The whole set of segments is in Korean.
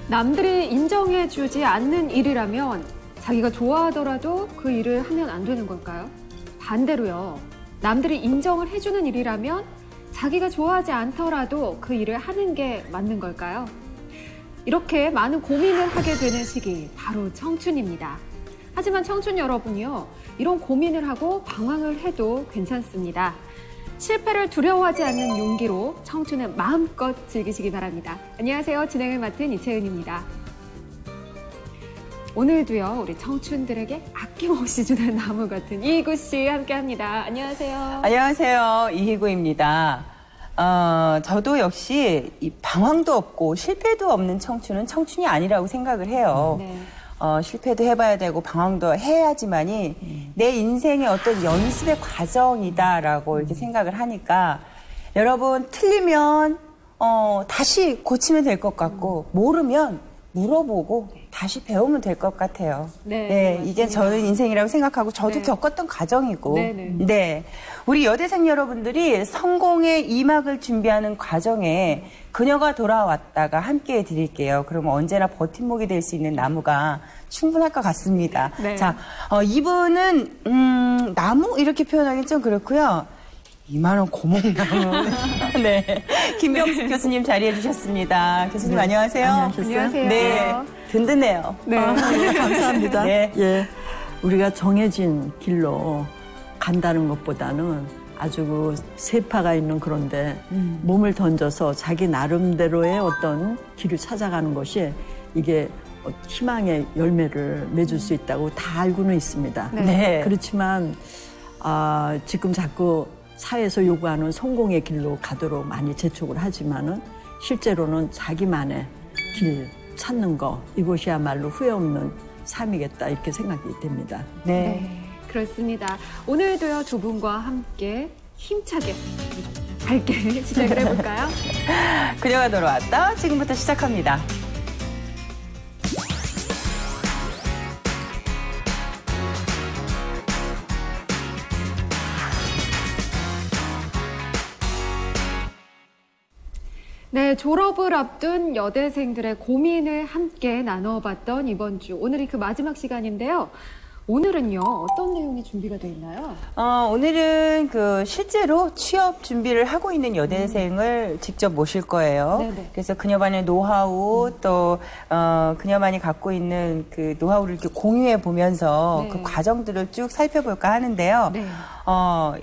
남들이 인정해주지 않는 일이라면 자기가 좋아하더라도 그 일을 하면 안 되는 걸까요? 반대로요. 남들이 인정을 해주는 일이라면 자기가 좋아하지 않더라도 그 일을 하는 게 맞는 걸까요? 이렇게 많은 고민을 하게 되는 시기, 바로 청춘입니다. 하지만 청춘 여러분이요, 이런 고민을 하고 방황을 해도 괜찮습니다. 실패를 두려워하지 않는 용기로 청춘을 마음껏 즐기시기 바랍니다. 안녕하세요. 진행을 맡은 이채은입니다. 오늘도요, 우리 청춘들에게 아낌없이 주는 나무 같은 이희구 씨 함께합니다. 안녕하세요. 안녕하세요. 이희구입니다. 저도 역시 이 방황도 없고 실패도 없는 청춘은 청춘이 아니라고 생각을 해요. 네. 실패도 해봐야 되고 방황도 해야지만이 내 인생의 어떤 연습의 과정이다라고 이렇게 생각을 하니까 여러분 틀리면 다시 고치면 될 것 같고 모르면 물어보고 다시 배우면 될 것 같아요. 네, 이게 저는 인생이라고 생각하고 저도 겪었던 과정이고. 네. 우리 여대생 여러분들이 성공의 2막을 준비하는 과정에 그녀가 돌아왔다가 함께 해드릴게요. 그러면 언제나 버팀목이 될 수 있는 나무가 충분할 것 같습니다. 네. 자, 이분은 나무 이렇게 표현하기는 좀 그렇고요. 2만 원 고목나무. 네. 김병숙 교수님 자리해 주셨습니다. 교수님 안녕하세요. 안녕하세요. 네. 든든해요. 네. 감사합니다. 네. 예. 우리가 정해진 길로 간다는 것보다는 아주 그 세파가 있는 그런데 몸을 던져서 자기 나름대로의 어떤 길을 찾아가는 것이 이게 희망의 열매를 맺을 수 있다고 다 알고는 있습니다. 네. 그렇지만 지금 자꾸 사회에서 요구하는 성공의 길로 가도록 많이 재촉을 하지만은 실제로는 자기만의 길 찾는 거, 이것이야말로 후회 없는 삶이겠다 이렇게 생각이 됩니다. 네, 그렇습니다. 오늘도요, 두 분과 함께 힘차게 밝게 시작을 해볼까요? 그녀가 돌아왔다. 지금부터 시작합니다. 네, 졸업을 앞둔 여대생들의 고민을 함께 나눠봤던 이번 주. 오늘이 그 마지막 시간인데요. 오늘은요, 어떤 내용이 준비가 되어 있나요? 오늘은 실제로 취업 준비를 하고 있는 여대생을 직접 모실 거예요. 네네. 그래서 그녀만의 노하우, 또, 그녀만이 갖고 있는 그 노하우를 이렇게 공유해 보면서 네. 그 과정들을 쭉 살펴볼까 하는데요. 네.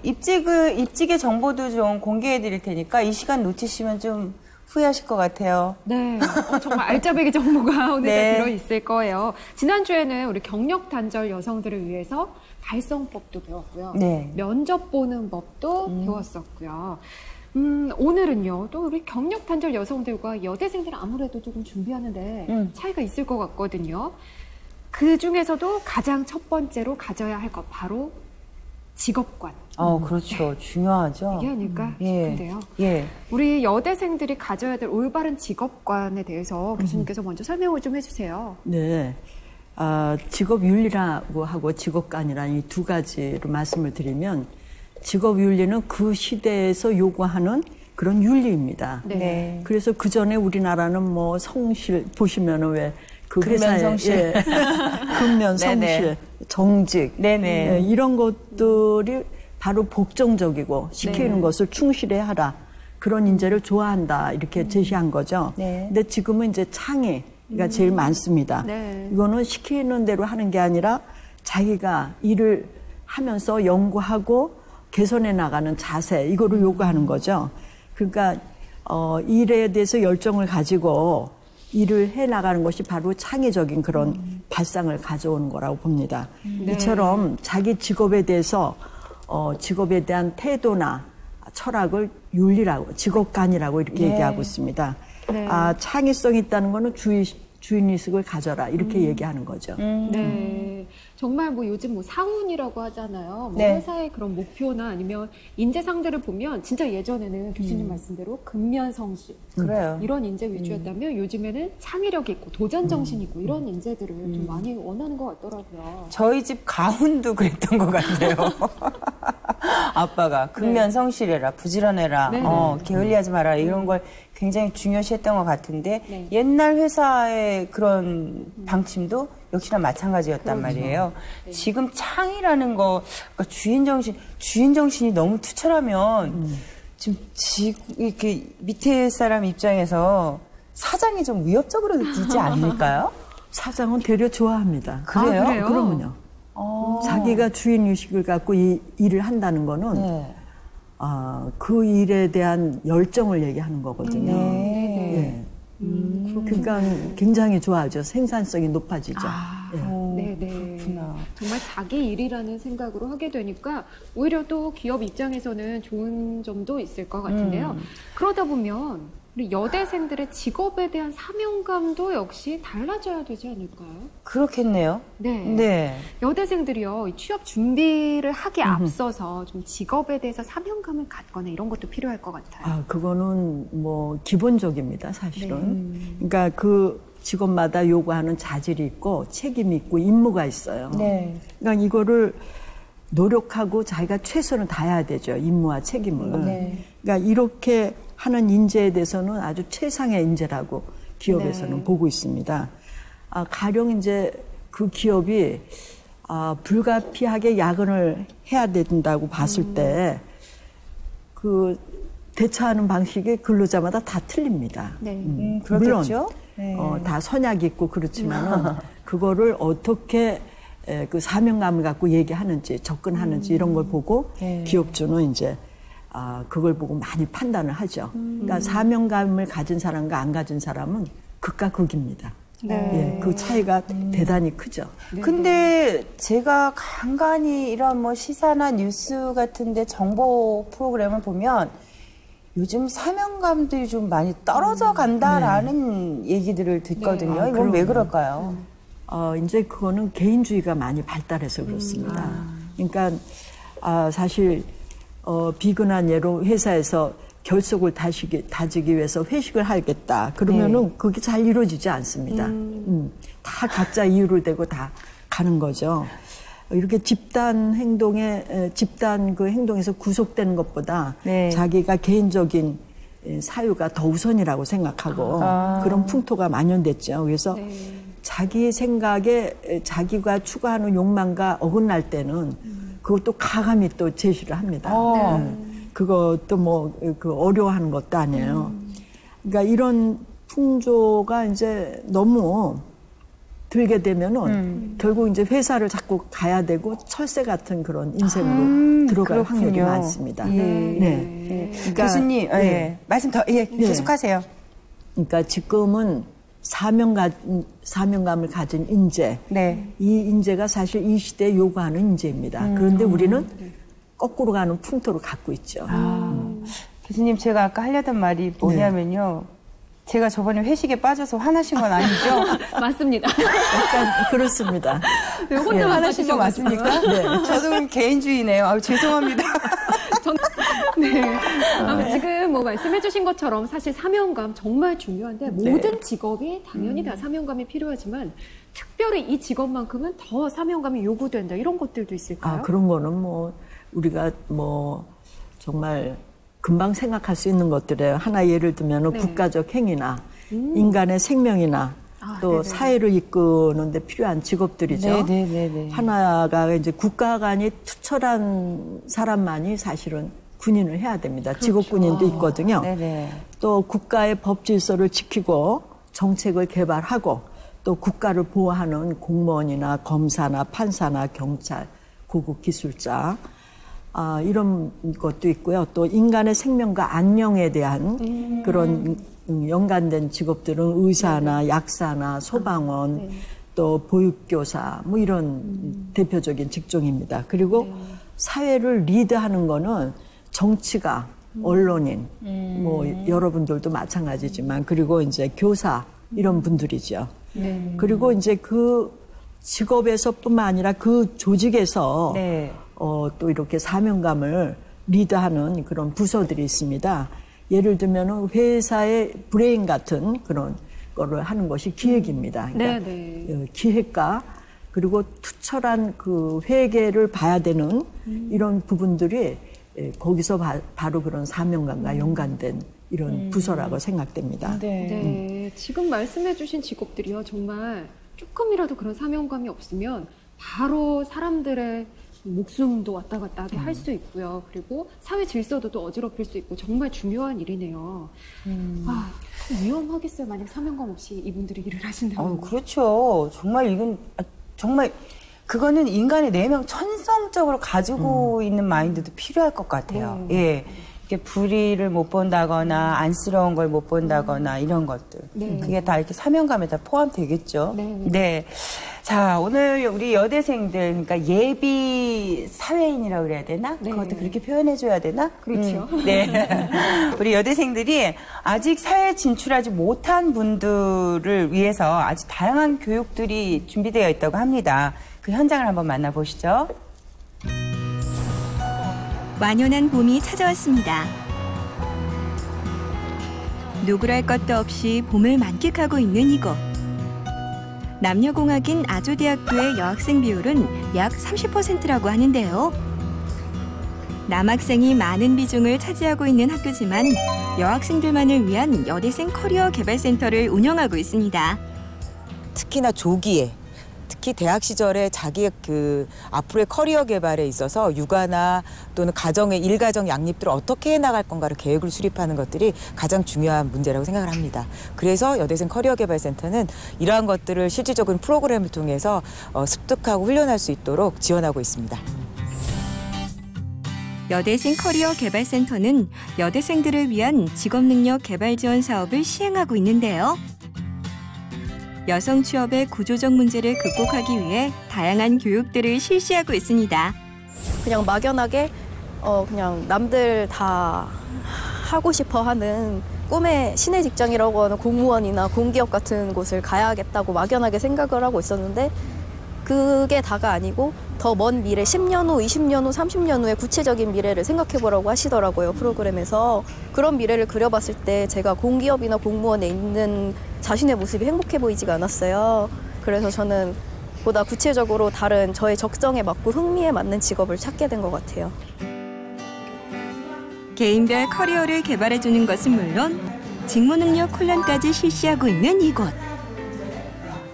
입직의 정보도 좀 공개해 드릴 테니까 이 시간 놓치시면 좀 후회하실 것 같아요. 네, 정말 알짜배기 정보가 오늘 네. 다 들어있을 거예요. 지난주에는 우리 경력 단절 여성들을 위해서 발성법도 배웠고요. 네. 면접 보는 법도 배웠었고요. 오늘은요, 또 우리 경력 단절 여성들과 여대생들은 아무래도 조금 준비하는데 차이가 있을 것 같거든요. 그 중에서도 가장 첫 번째로 가져야 할 것, 바로 직업관. 그렇죠. 중요하죠. 이게 아닐까 예. 싶은데요. 예. 우리 여대생들이 가져야 될 올바른 직업관에 대해서 교수님께서 먼저 설명을 좀 해주세요. 네. 직업윤리라고 하고 직업관이라는 이 두 가지로 말씀을 드리면 직업윤리는 그 시대에서 요구하는 그런 윤리입니다. 네. 그래서 그 전에 우리나라는 뭐 성실 보시면은 왜 그 회사에 근면성실. 근면성실, 네네. 정직, 네네. 이런 것들이 바로 복정적이고 시키는 네. 것을 충실히 하라. 그런 인재를 좋아한다 이렇게 제시한 거죠. 네. 근데 지금은 이제 창의가 제일 많습니다. 네. 이거는 시키는 대로 하는 게 아니라 자기가 일을 하면서 연구하고 개선해 나가는 자세 이거를 요구하는 거죠. 그러니까 일에 대해서 열정을 가지고 일을 해 나가는 것이 바로 창의적인 그런 발상을 가져오는 거라고 봅니다. 네. 이처럼 자기 직업에 대해서 직업에 대한 태도나 철학을 윤리라고 직업관이라고 이렇게 네. 얘기하고 있습니다. 네. 창의성이 있다는 거는 주인의식을 가져라 이렇게 얘기하는 거죠. 네. 정말 뭐 요즘 뭐 사훈이라고 하잖아요. 뭐 네. 회사의 그런 목표나 아니면 인재 상대를 보면 진짜 예전에는 교수님 말씀대로 근면성실 그래요. 이런 인재 위주였다면 요즘에는 창의력 있고 도전 정신 있고 이런 인재들을 좀 많이 원하는 것 같더라고요. 저희 집 가훈도 그랬던 것 같아요. 아빠가 근면 성실해라, 부지런해라, 네. 게을리하지 마라 이런 걸 굉장히 중요시했던 것 같은데 네. 옛날 회사의 그런 방침도 역시나 마찬가지였단 그렇죠. 말이에요. 지금 창이라는 거, 그러니까 주인 정신이 너무 투철하면 지금 이렇게 밑에 사람 입장에서 사장이 좀 위협적으로 느끼지 않을까요? 사장은 되려 좋아합니다. 그래요? 아, 그래요? 그러면요. 자기가 주인 의식을 갖고 이 일을 한다는 거는 네. 그 일에 대한 열정을 얘기하는 거거든요. 네. 그러니까 굉장히 좋아하죠. 생산성이 높아지죠. 네네. 그렇구나. 정말 자기 일이라는 생각으로 하게 되니까 오히려 또 기업 입장에서는 좋은 점도 있을 것 같은데요. 그러다 보면 우리 여대생들의 직업에 대한 사명감도 역시 달라져야 되지 않을까요? 그렇겠네요. 네. 네. 여대생들이요, 이 취업 준비를 하기에 앞서서 좀 직업에 대해서 사명감을 갖거나 이런 것도 필요할 것 같아요. 그거는 뭐 기본적입니다, 사실은. 그러니까 그 직업마다 요구하는 자질이 있고 책임이 있고 임무가 있어요. 네. 그러니까 이거를 노력하고 자기가 최선을 다해야 되죠, 임무와 책임을. 네. 그러니까 이렇게 하는 인재에 대해서는 아주 최상의 인재라고 기업에서는 네. 보고 있습니다. 가령 이제 그 기업이 불가피하게 야근을 해야 된다고 봤을 때 그 대처하는 방식이 근로자마다 다 틀립니다. 네. 그렇겠죠. 네. 다 선약이 있고 그렇지만은 그거를 어떻게 그 사명감을 갖고 얘기하는지 접근하는지 이런 걸 보고 네. 기업주는 이제 그걸 보고 많이 판단을 하죠. 그러니까 사명감을 가진 사람과 안 가진 사람은 극과 극입니다. 네. 예, 그 차이가 대단히 크죠. 근데 제가 간간히 이런 뭐 시사나 뉴스 같은데 정보 프로그램을 보면 요즘 사명감들이 좀 많이 떨어져 간다라는 얘기들을 듣거든요. 네. 이건 왜 그럼요. 그럴까요? 이제 그거는 개인주의가 많이 발달해서 그렇습니다. 그러니까 사실 비근한 예로 회사에서 결속을 다지기 위해서 회식을 하겠다. 그러면은 그게 잘 이루어지지 않습니다. 다 각자 이유를 대고 다 가는 거죠. 이렇게 집단 그 행동에서 구속되는 것보다 네. 자기가 개인적인 사유가 더 우선이라고 생각하고 그런 풍토가 만연됐죠. 그래서 자기 생각에 자기가 추구하는 욕망과 어긋날 때는 그것도 가감히 또 제시를 합니다. 그것도 그 어려워하는 것도 아니에요. 그러니까 이런 풍조가 이제 너무 들게 되면은 결국 이제 회사를 자꾸 가야 되고 철새 같은 그런 인생으로 들어갈 확률이 많습니다. 네. 그러니까, 교수님, 말씀 더, 계속하세요. 그러니까 지금은 사명감을 가진 인재, 이 인재가 사실 이 시대에 요구하는 인재입니다. 그런데 우리는 거꾸로 가는 풍토를 갖고 있죠. 교수님, 제가 아까 하려던 말이 뭐냐면요. 제가 저번에 회식에 빠져서 화나신 건 아니죠? 맞습니다. 약간 그렇습니다. 혼자 화나신 거 맞습니까? 네. 저도 개인주의네요. 아유, 죄송합니다. 지금 뭐 말씀해주신 것처럼 사실 사명감 정말 중요한데 모든 직업이 당연히 다 사명감이 필요하지만 특별히 이 직업만큼은 더 사명감이 요구된다 이런 것들도 있을까요? 그런 거는 우리가 정말 금방 생각할 수 있는 것들이에요. 하나 예를 들면 국가적 행위나 인간의 생명이나 또 사회를 이끄는데 필요한 직업들이죠. 하나가 이제 국가 간이 투철한 사람만이 사실은 군인을 해야 됩니다. 직업군인도 있거든요. 또 국가의 법 질서를 지키고 정책을 개발하고 또 국가를 보호하는 공무원이나 검사나 판사나 경찰, 고급 기술자 이런 것도 있고요. 또 인간의 생명과 안녕에 대한 그런 연관된 직업들은 의사나 약사나 소방원 또 보육교사 뭐 이런 대표적인 직종입니다. 그리고 사회를 리드하는 거는 정치가 언론인 뭐 여러분들도 마찬가지지만 그리고 이제 교사 이런 분들이죠. 그리고 이제 그 직업에서뿐만 아니라 그 조직에서 또 이렇게 사명감을 리드하는 그런 부서들이 있습니다. 예를 들면 회사의 브레인 같은 그런 거를 하는 것이 기획입니다. 그러니까 기획과 그리고 투철한 그 회계를 봐야 되는 이런 부분들이 거기서 바로 그런 사명감과 연관된 이런 부서라고 생각됩니다. 네, 지금 말씀해주신 직업들이요 정말 조금이라도 그런 사명감이 없으면 바로 사람들의 목숨도 왔다 갔다 하게 할 수 있고요. 그리고 사회 질서도 또 어지럽힐 수 있고 정말 중요한 일이네요. 아, 위험하겠어요. 만약 사명감 없이 이분들이 일을 하신다면. 그렇죠. 정말 이건 정말 그거는 인간의 내면 천성적으로 가지고 있는 마인드도 필요할 것 같아요. 예. 이렇게 불의를 못 본다거나 안쓰러운 걸 못 본다거나 이런 것들. 그게 다 이렇게 사명감에 다 포함되겠죠. 네. 자, 오늘 우리 여대생들, 그러니까 예비 사회인이라고 그래야 되나? 그것도 그렇게 표현해줘야 되나? 그렇죠. 네. 우리 여대생들이 아직 사회에 진출하지 못한 분들을 위해서 아주 다양한 교육들이 준비되어 있다고 합니다. 그 현장을 한번 만나보시죠. 완연한 봄이 찾아왔습니다. 누구랄 것도 없이 봄을 만끽하고 있는 이곳. 남녀공학인 아주대학교의 여학생 비율은 약 30%라고 하는데요. 남학생이 많은 비중을 차지하고 있는 학교지만 여학생들만을 위한 여대생 커리어 개발센터를 운영하고 있습니다. 특히나 조기에 특히 대학 시절에 자기의 그 앞으로의 커리어 개발에 있어서 육아나 또는 가정의 일가정 양립들을 어떻게 해나갈 건가를 계획을 수립하는 것들이 가장 중요한 문제라고 생각을 합니다. 그래서 여대생 커리어 개발센터는 이러한 것들을 실질적인 프로그램을 통해서 습득하고 훈련할 수 있도록 지원하고 있습니다. 여대생 커리어 개발센터는 여대생들을 위한 직업능력 개발 지원 사업을 시행하고 있는데요. 여성 취업의 구조적 문제를 극복하기 위해 다양한 교육들을 실시하고 있습니다. 그냥 막연하게 그냥 남들 다 하고 싶어 하는 꿈의 신의 직장이라고 하는 공무원이나 공기업 같은 곳을 가야겠다고 막연하게 생각을 하고 있었는데 그게 다가 아니고 더 먼 미래 10년 후, 20년 후, 30년 후의 구체적인 미래를 생각해보라고 하시더라고요, 프로그램에서. 그런 미래를 그려봤을 때 제가 공기업이나 공무원에 있는 자신의 모습이 행복해 보이지가 않았어요. 그래서 저는 보다 구체적으로 다른 저의 적성에 맞고 흥미에 맞는 직업을 찾게 된 것 같아요. 개인별 커리어를 개발해주는 것은 물론 직무 능력 훈련까지 실시하고 있는 이곳.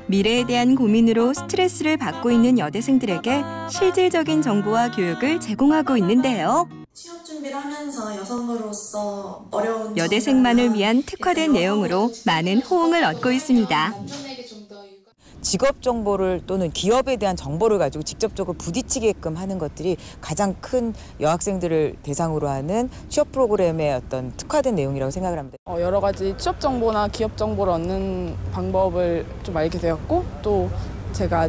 미래에 대한 고민으로 스트레스를 받고 있는 여대생들에게 실질적인 정보와 교육을 제공하고 있는데요. 취업 준비를 하면서 여성으로서 어려운 여대생만을 위한 특화된 내용으로 많은 호응을 얻고 있습니다. 직업 정보를 또는 기업에 대한 정보를 가지고 직접적으로 부딪히게끔 하는 것들이 가장 큰 여학생들을 대상으로 하는 취업 프로그램의 어떤 특화된 내용이라고 생각을 합니다. 여러 가지 취업 정보나 기업 정보를 얻는 방법을 좀 알게 되었고 또 제가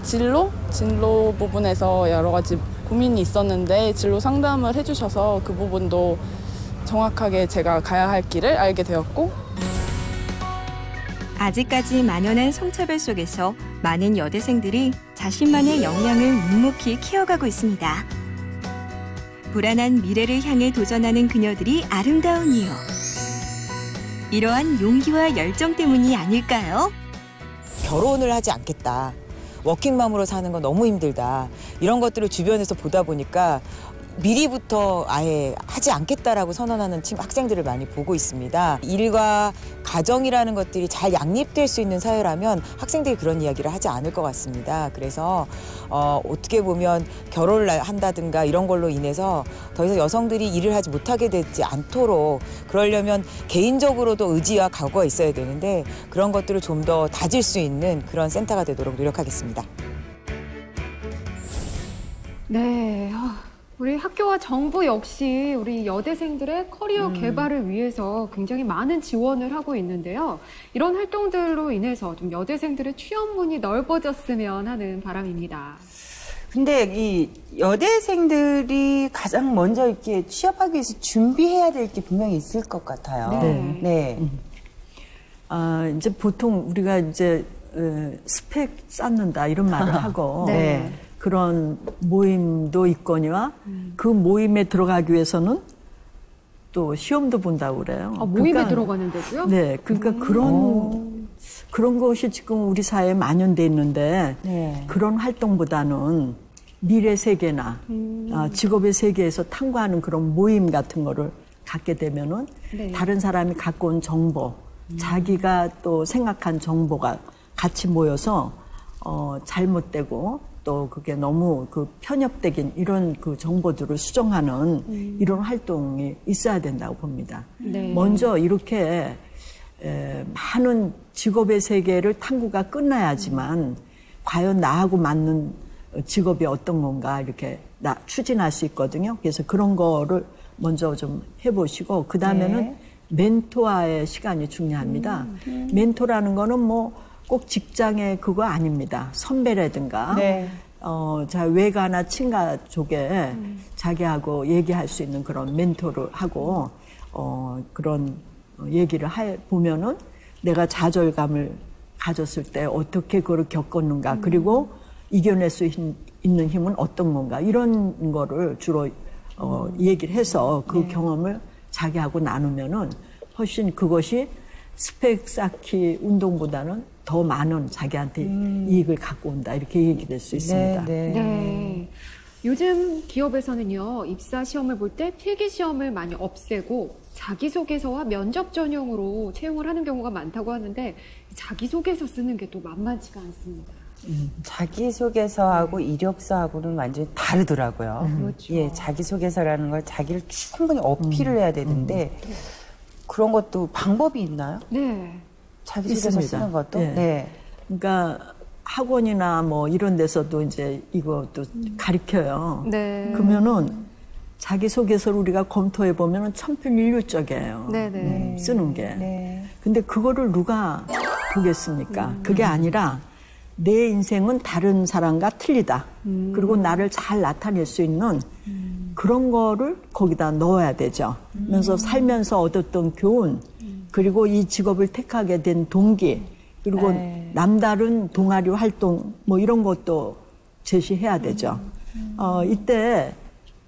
진로 부분에서 여러 가지 고민이 있었는데 진로 상담을 해주셔서 그 부분도 정확하게 제가 가야 할 길을 알게 되었고 아직까지 만연한 성차별 속에서 많은 여대생들이 자신만의 역량을 묵묵히 키워가고 있습니다. 불안한 미래를 향해 도전하는 그녀들이 아름다운 이유. 이러한 용기와 열정 때문이 아닐까요? 결혼을 하지 않겠다. 워킹맘으로 사는 건 너무 힘들다. 이런 것들을 주변에서 보다 보니까 미리부터 아예 하지 않겠다라고 선언하는 학생들을 많이 보고 있습니다. 일과 가정이라는 것들이 잘 양립될 수 있는 사회라면 학생들이 그런 이야기를 하지 않을 것 같습니다. 그래서 어떻게 보면 결혼을 한다든가 이런 걸로 인해서 더 이상 여성들이 일을 하지 못하게 되지 않도록 그러려면 개인적으로도 의지와 각오가 있어야 되는데 그런 것들을 좀 더 다질 수 있는 그런 센터가 되도록 노력하겠습니다. 네. 우리 학교와 정부 역시 우리 여대생들의 커리어 개발을 위해서 굉장히 많은 지원을 하고 있는데요. 이런 활동들로 인해서 좀 여대생들의 취업문이 넓어졌으면 하는 바람입니다. 근데 이 여대생들이 가장 먼저 이렇게 취업하기 위해서 준비해야 될 게 분명히 있을 것 같아요. 네. 이제 보통 우리가 이제 스펙 쌓는다 이런 말을 하고 그런 모임도 있거니와 그 모임에 들어가기 위해서는 또 시험도 본다고 그래요. 모임에 들어가는데도요? 네, 그러니까 그런 그런 것이 지금 우리 사회에 만연돼 있는데 네. 그런 활동보다는 미래 세계나 직업의 세계에서 탐구하는 그런 모임 같은 거를 갖게 되면은 네. 다른 사람이 갖고 온 정보, 자기가 또 생각한 정보가 같이 모여서 잘못되고 또 그게 너무 그 편협되긴 이런 그 정보들을 수정하는 이런 활동이 있어야 된다고 봅니다. 네. 먼저 이렇게 많은 직업의 세계를 탐구가 끝나야지만 과연 나하고 맞는 직업이 어떤 건가 이렇게 추진할 수 있거든요. 그래서 그런 거를 먼저 좀 해보시고 그 다음에는 네. 멘토와의 시간이 중요합니다. 멘토라는 거는 뭐 꼭 직장의 그거 아닙니다. 선배라든가 네. 자 외가나 친가 쪽에 자기하고 얘기할 수 있는 그런 멘토를 하고 그런 얘기를 보면은 내가 좌절감을 가졌을 때 어떻게 그걸 겪었는가 그리고 이겨낼 수 있는 힘은 어떤 건가 이런 거를 주로 얘기를 해서 그 경험을 자기하고 나누면은 훨씬 그것이 스펙 쌓기 운동보다는 더 많은 자기한테 이익을 갖고 온다 이렇게 얘기될 수 있습니다. 네, 네. 네. 요즘 기업에서는요, 입사 시험을 볼 때 필기 시험을 많이 없애고 자기소개서와 면접 전용으로 채용을 하는 경우가 많다고 하는데 자기소개서 쓰는 게 또 만만치가 않습니다. 자기소개서하고 이력서하고는 완전히 다르더라고요. 그렇죠. 예, 자기소개서라는 걸 자기를 충분히 어필을 해야 되는데 그런 것도 방법이 있나요? 네. 자기소개서 있습니다. 쓰는 것도? 네. 네. 그러니까 학원이나 뭐 이런 데서도 이제 이것도 가르쳐요. 네. 그러면은 자기소개서를 우리가 검토해 보면은 천편일률적이에요. 네네. 쓰는 게. 네. 근데 그거를 누가 보겠습니까? 그게 아니라 내 인생은 다른 사람과 틀리다. 그리고 나를 잘 나타낼 수 있는 그런 거를 거기다 넣어야 되죠. 그래서 살면서 얻었던 교훈, 그리고 이 직업을 택하게 된 동기, 그리고 네. 남다른 동아리 활동 뭐 이런 것도 제시해야 되죠. 이때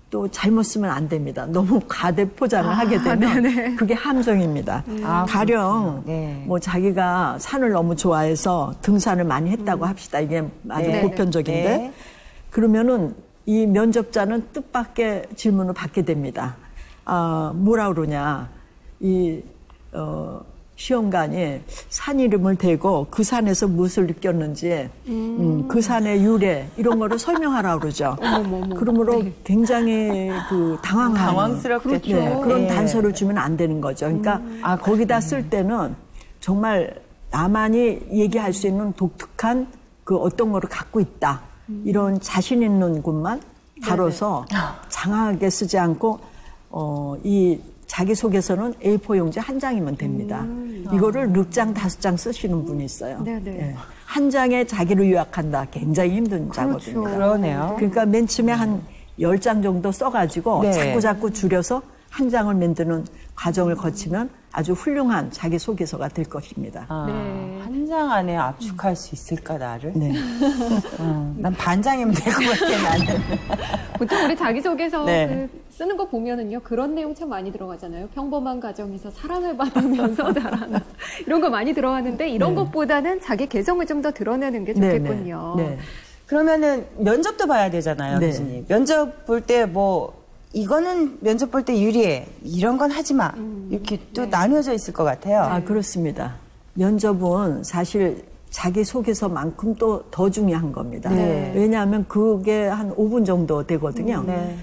또 잘못 쓰면 안 됩니다. 너무 가대 포장을 하게 되면 그게 함정입니다. 가령 네. 뭐 자기가 산을 너무 좋아해서 등산을 많이 했다고 합시다. 이게 아주 네. 보편적인데 네. 그러면은 이 면접자는 뜻밖의 질문을 받게 됩니다. 뭐라 그러냐. 시험관이 산 이름을 대고 그 산에서 무엇을 느꼈는지 그 산의 유래 이런 거를 설명하라고 그러죠. 그러므로 굉장히 그 당황스럽겠죠. 네, 그런 네. 단서를 주면 안 되는 거죠. 그러니까 거기다 쓸 때는 정말 나만이 얘기할 수 있는 독특한 그 어떤 거를 갖고 있다. 이런 자신 있는 곳만 다뤄서 장황하게 쓰지 않고 이 자기소개서는 A4 용지 한 장이면 됩니다. 이거를 6장, 5장 쓰시는 분이 있어요. 네네. 예. 한 장에 자기를 요약한다. 굉장히 힘든 작업입니다. 그러네요. 그러니까 맨 처음에 한 10장 정도 써가지고 네. 자꾸 줄여서 한 장을 만드는 과정을 거치면 아주 훌륭한 자기소개서가 될 것입니다. 네. 한 장 안에 압축할 수 있을까, 나를? 네. 난 반 장이면 될 것 같아, 나는. 보통 우리 자기소개서 네. 쓰는 거 보면은요, 그런 내용 참 많이 들어가잖아요. 평범한 가정에서 사랑을 받으면서 자라는 이런 거 많이 들어가는데 이런 것보다는 자기 개성을 좀 더 드러내는 게 좋겠군요. 네. 그러면은 면접도 봐야 되잖아요, 네. 교수님. 면접 볼 때 이거는 면접 볼 때 유리해. 이런 건 하지 마. 이렇게 또 나뉘어져 있을 것 같아요. 그렇습니다. 면접은 사실 자기소개서만큼 또 더 중요한 겁니다. 네. 왜냐하면 그게 한 5분 정도 되거든요. 네.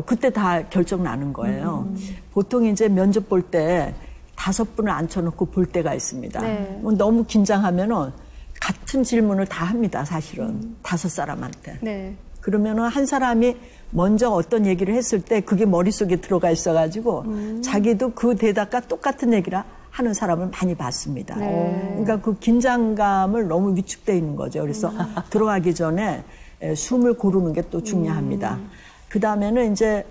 그때 다 결정 나는 거예요. 보통 이제 면접 볼 때 5분을 앉혀놓고 볼 때가 있습니다. 네. 너무 긴장하면은 같은 질문을 다 합니다, 사실은. 5사람한테. 네. 그러면은 한 사람이 먼저 어떤 얘기를 했을 때 그게 머릿속에 들어가 있어가지고 자기도 그 대답과 똑같은 얘기를 하는 사람을 많이 봤습니다. 네. 그러니까 그 긴장감을 너무 위축되어 있는 거죠. 그래서 들어가기 전에 숨을 고르는 게 또 중요합니다. 그 다음에는 이제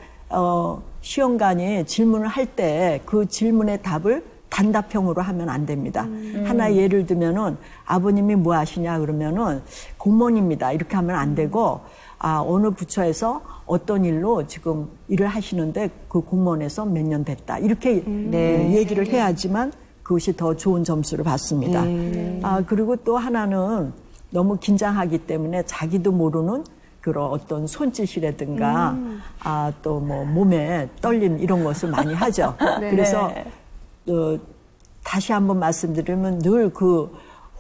시험관이 질문을 할 때 그 질문의 답을 단답형으로 하면 안 됩니다. 하나 예를 들면은 아버님이 뭐 하시냐 그러면은 공무원입니다. 이렇게 하면 안 되고 어느 부처에서 어떤 일로 지금 일을 하시는데 그 공무원에서 몇 년 됐다. 이렇게 얘기를 해야지만 그것이 더 좋은 점수를 받습니다. 그리고 또 하나는 너무 긴장하기 때문에 자기도 모르는 그런 어떤 손짓이라든가 또 뭐 몸에 떨림 이런 것을 많이 하죠. 네. 그래서 다시 한번 말씀드리면 늘 그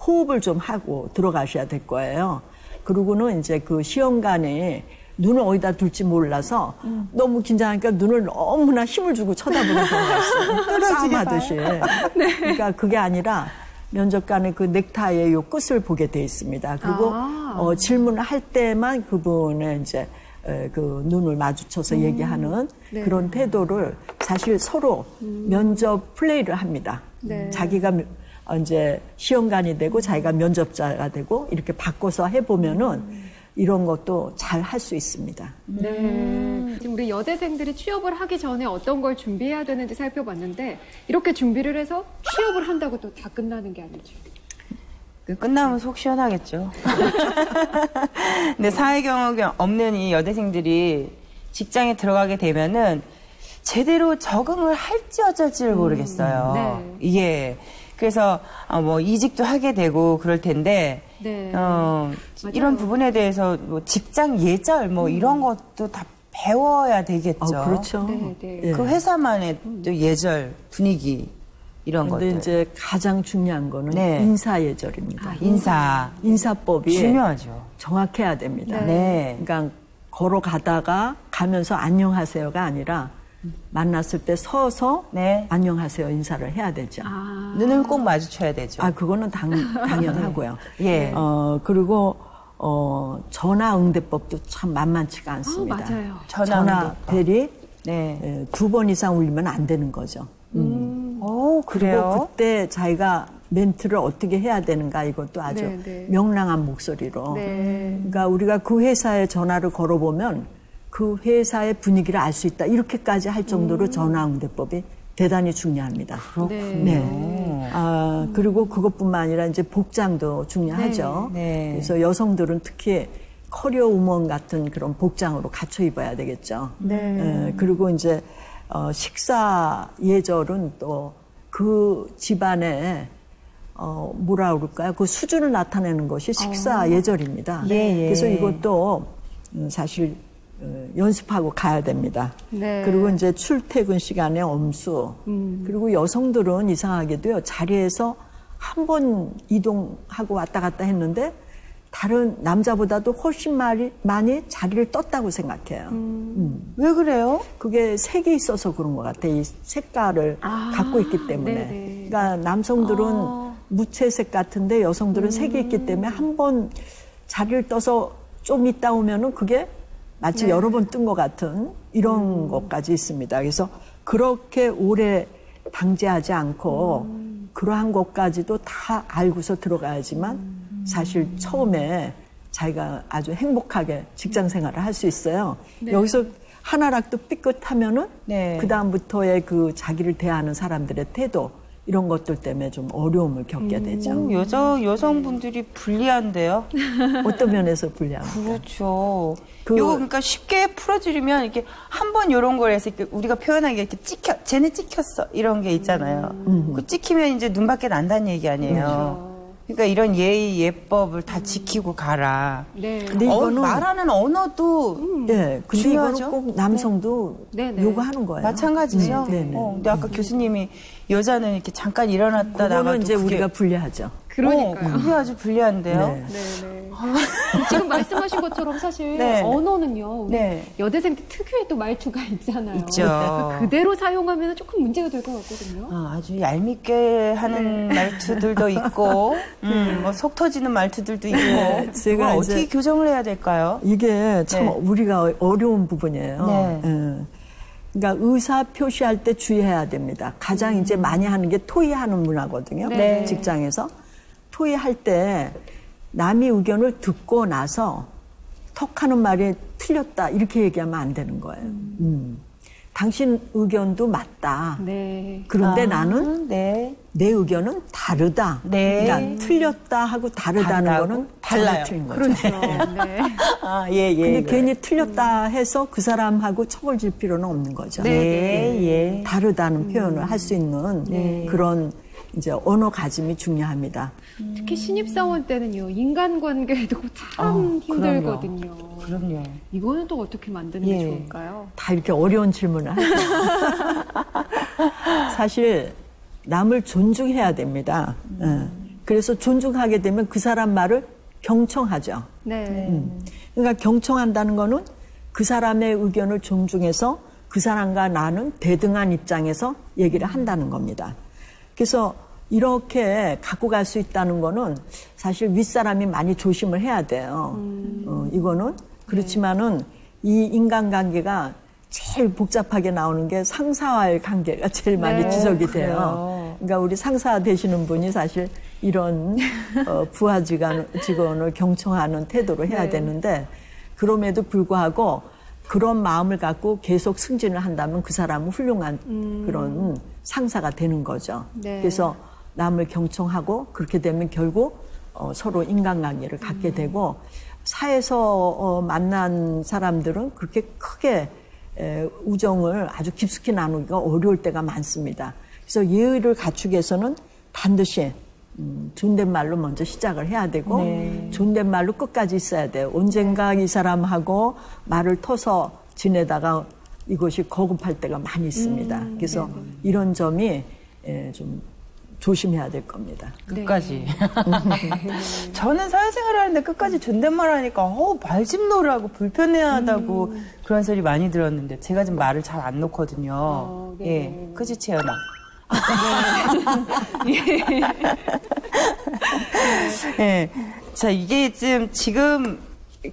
호흡을 좀 하고 들어가셔야 될 거예요. 그리고는 이제 그 시험관에 눈을 어디다 둘지 몰라서 너무 긴장하니까 눈을 너무나 힘을 주고 쳐다보는 경우가 있어요. 싸움하듯이. 그러니까 그게 아니라 면접관의 그 넥타이의 요 끝을 보게 돼 있습니다. 그리고 질문을 할 때만 그분의 이제 그 눈을 마주쳐서 얘기하는 그런 태도를 사실 서로 면접 플레이를 합니다. 자기가 이제 시험관이 되고 자기가 면접자가 되고 이렇게 바꿔서 해보면은 이런 것도 잘 할 수 있습니다. 네. 지금 우리 여대생들이 취업을 하기 전에 어떤 걸 준비해야 되는지 살펴봤는데 이렇게 준비를 해서 취업을 한다고 또 다 끝나는 게 아니죠. 끝나면 속 시원하겠죠. 근데 사회 경험이 없는 이 여대생들이 직장에 들어가게 되면은 제대로 적응을 할지 어쩔지를 모르겠어요. 네. 이게 그래서 뭐 이직도 하게 되고 그럴 텐데 네. 이런 부분에 대해서 뭐 직장 예절 뭐 이런 것도 다 배워야 되겠죠. 그렇죠. 네, 네. 예. 그 회사만의 또 예절 분위기 이런 근데 것들. 이제 가장 중요한 거는 네. 인사 예절입니다. 인사법이 중요하죠. 정확해야 됩니다. 네. 그러니까 걸어가다가 가면서 안녕하세요가 아니라 만났을 때 서서 네. 안녕하세요 인사를 해야 되죠. 눈을 꼭 마주쳐야 되죠. 그거는 당연하고요. 예. 그리고 전화 응대법도 참 만만치가 않습니다. 맞아요. 전화 벨이 네. 2번 이상 울리면 안 되는 거죠. 오, 그래요? 그리고 그때 자기가 멘트를 어떻게 해야 되는가 이것도 아주 네, 네. 명랑한 목소리로. 네. 그러니까 우리가 그 회사에 전화를 걸어보면 그 회사의 분위기를 알 수 있다. 이렇게까지 할 정도로 전화응대법이 대단히 중요합니다. 네. 그리고 그것뿐만 아니라 이제 복장도 중요하죠. 네. 그래서 여성들은 특히 커리어 우먼 같은 그런 복장으로 갖춰 입어야 되겠죠. 그리고 이제 식사 예절은 또 그 집안의 뭐라 그럴까요? 그 수준을 나타내는 것이 식사 예절입니다. 예. 그래서 이것도 사실 연습하고 가야 됩니다. 네. 그리고 이제 출퇴근 시간에 엄수. 그리고 여성들은 이상하게도요, 자리에서 한 번 이동하고 왔다 갔다 했는데 다른 남자보다도 훨씬 많이 자리를 떴다고 생각해요. 왜 그래요? 그게 색이 있어서 그런 것 같아요. 이 색깔을 갖고 있기 때문에. 네네. 그러니까 남성들은 무채색 같은데 여성들은 색이 있기 때문에 한 번 자리를 떠서 좀 있다 오면은 그게 마치 여러 번 뜬 것 같은 이런 것까지 있습니다. 그래서 그렇게 오래 방지하지 않고 그러한 것까지도 다 알고서 들어가야지만 사실 처음에 자기가 아주 행복하게 직장 생활을 할 수 있어요. 여기서 하나라도 삐끗하면은 그 다음부터의 그 자기를 대하는 사람들의 태도 이런 것들 때문에 좀 어려움을 겪게 되죠. 여성분들이 불리한데요? 어떤 면에서 불리합니까? 그렇죠. 요거 그러니까 쉽게 풀어주려면 이렇게 한 번 이런 걸 해서 이렇게 우리가 표현하기에 이렇게 쟤네 찍혔어 이런 게 있잖아요. 그 찍히면 이제 눈밖에 난다는 얘기 아니에요. 그러니까 이런 예의 예법을 다 지키고 가라. 네. 근데 이거는 말하는 언어도 근데 중요하죠? 이거는 꼭 남성도 요구하는 거예요. 마찬가지죠. 네. 근데 아까 교수님이 여자는 이렇게 잠깐 일어났다 나가도 그거는 이제 우리가 불리하죠. 그러니까요. 그게 아주 불리한데요. 네. 지금 말씀하신 것처럼 사실 네. 언어는요. 우리 네. 여대생 특유의 또 말투가 있잖아요. 있죠. 그대로 사용하면 조금 문제가 될 것 같거든요. 아주 얄밉게 하는 말투들도 있고, 뭐 속 터지는 말투들도 있고. 제가 그걸 이제 어떻게 교정을 해야 될까요? 이게 참 우리가 어려운 부분이에요. 네. 그러니까 의사 표시할 때 주의해야 됩니다. 가장 이제 많이 하는 게 토의하는 문화거든요. 네. 직장에서. 토의할 때 남의 의견을 듣고 나서 턱하는 말이 틀렸다 이렇게 얘기하면 안 되는 거예요. 당신 의견도 맞다. 네. 그런데 나는 네. 내 의견은 다르다. 네. 그러니까 틀렸다 하고 다르다는 다르다고? 거는 달라요. 틀린 거죠. 그렇죠. 네. 근데 괜히 틀렸다 해서 그 사람하고 척을 질 필요는 없는 거죠. 네. 다르다는 표현을 할 수 있는 그런 이제 언어가짐이 중요합니다. 특히 신입사원 때는요, 인간관계도 참 힘들거든요. 그럼요. 이거는 또 어떻게 만드는 게 예. 좋을까요? 다 이렇게 어려운 질문을 하세요. 사실 남을 존중해야 됩니다. 그래서 존중하게 되면 그 사람 말을 경청하죠. 네. 그러니까 경청한다는 거는 그 사람의 의견을 존중해서 그 사람과 나는 대등한 입장에서 얘기를 한다는 겁니다. 그래서 이렇게 갖고 갈 수 있다는 거는 사실 윗사람이 많이 조심을 해야 돼요. 이거는 그렇지만은 이 인간관계가 제일 복잡하게 나오는 게 상사와의 관계가 제일 많이 지적이 돼요. 그러니까 우리 상사 되시는 분이 사실 이런 부하 직원을 경청하는 태도로 해야 되는데 그럼에도 불구하고 그런 마음을 갖고 계속 승진을 한다면 그 사람은 훌륭한 그런 상사가 되는 거죠. 네. 그래서 남을 경청하고 그렇게 되면 결국 서로 인간관계를 갖게 되고 사회에서 만난 사람들은 그렇게 크게 우정을 아주 깊숙이 나누기가 어려울 때가 많습니다. 그래서 예의를 갖추기 위해서는 반드시 존댓말로 먼저 시작을 해야 되고 존댓말로 끝까지 있어야 돼요. 언젠가 이 사람하고 말을 터서 지내다가 이것이 거급할 때가 많이 있습니다. 그래서 이런 점이 좀 조심해야 될 겁니다. 끝까지. 저는 사회생활을 하는데 끝까지 존댓말 하니까 말 좀 놓으라고 불편해하다고 그런 소리 많이 들었는데 제가 좀 말을 잘 안 놓거든요. 예, 그지 채연아. 예. 자, 이게 지금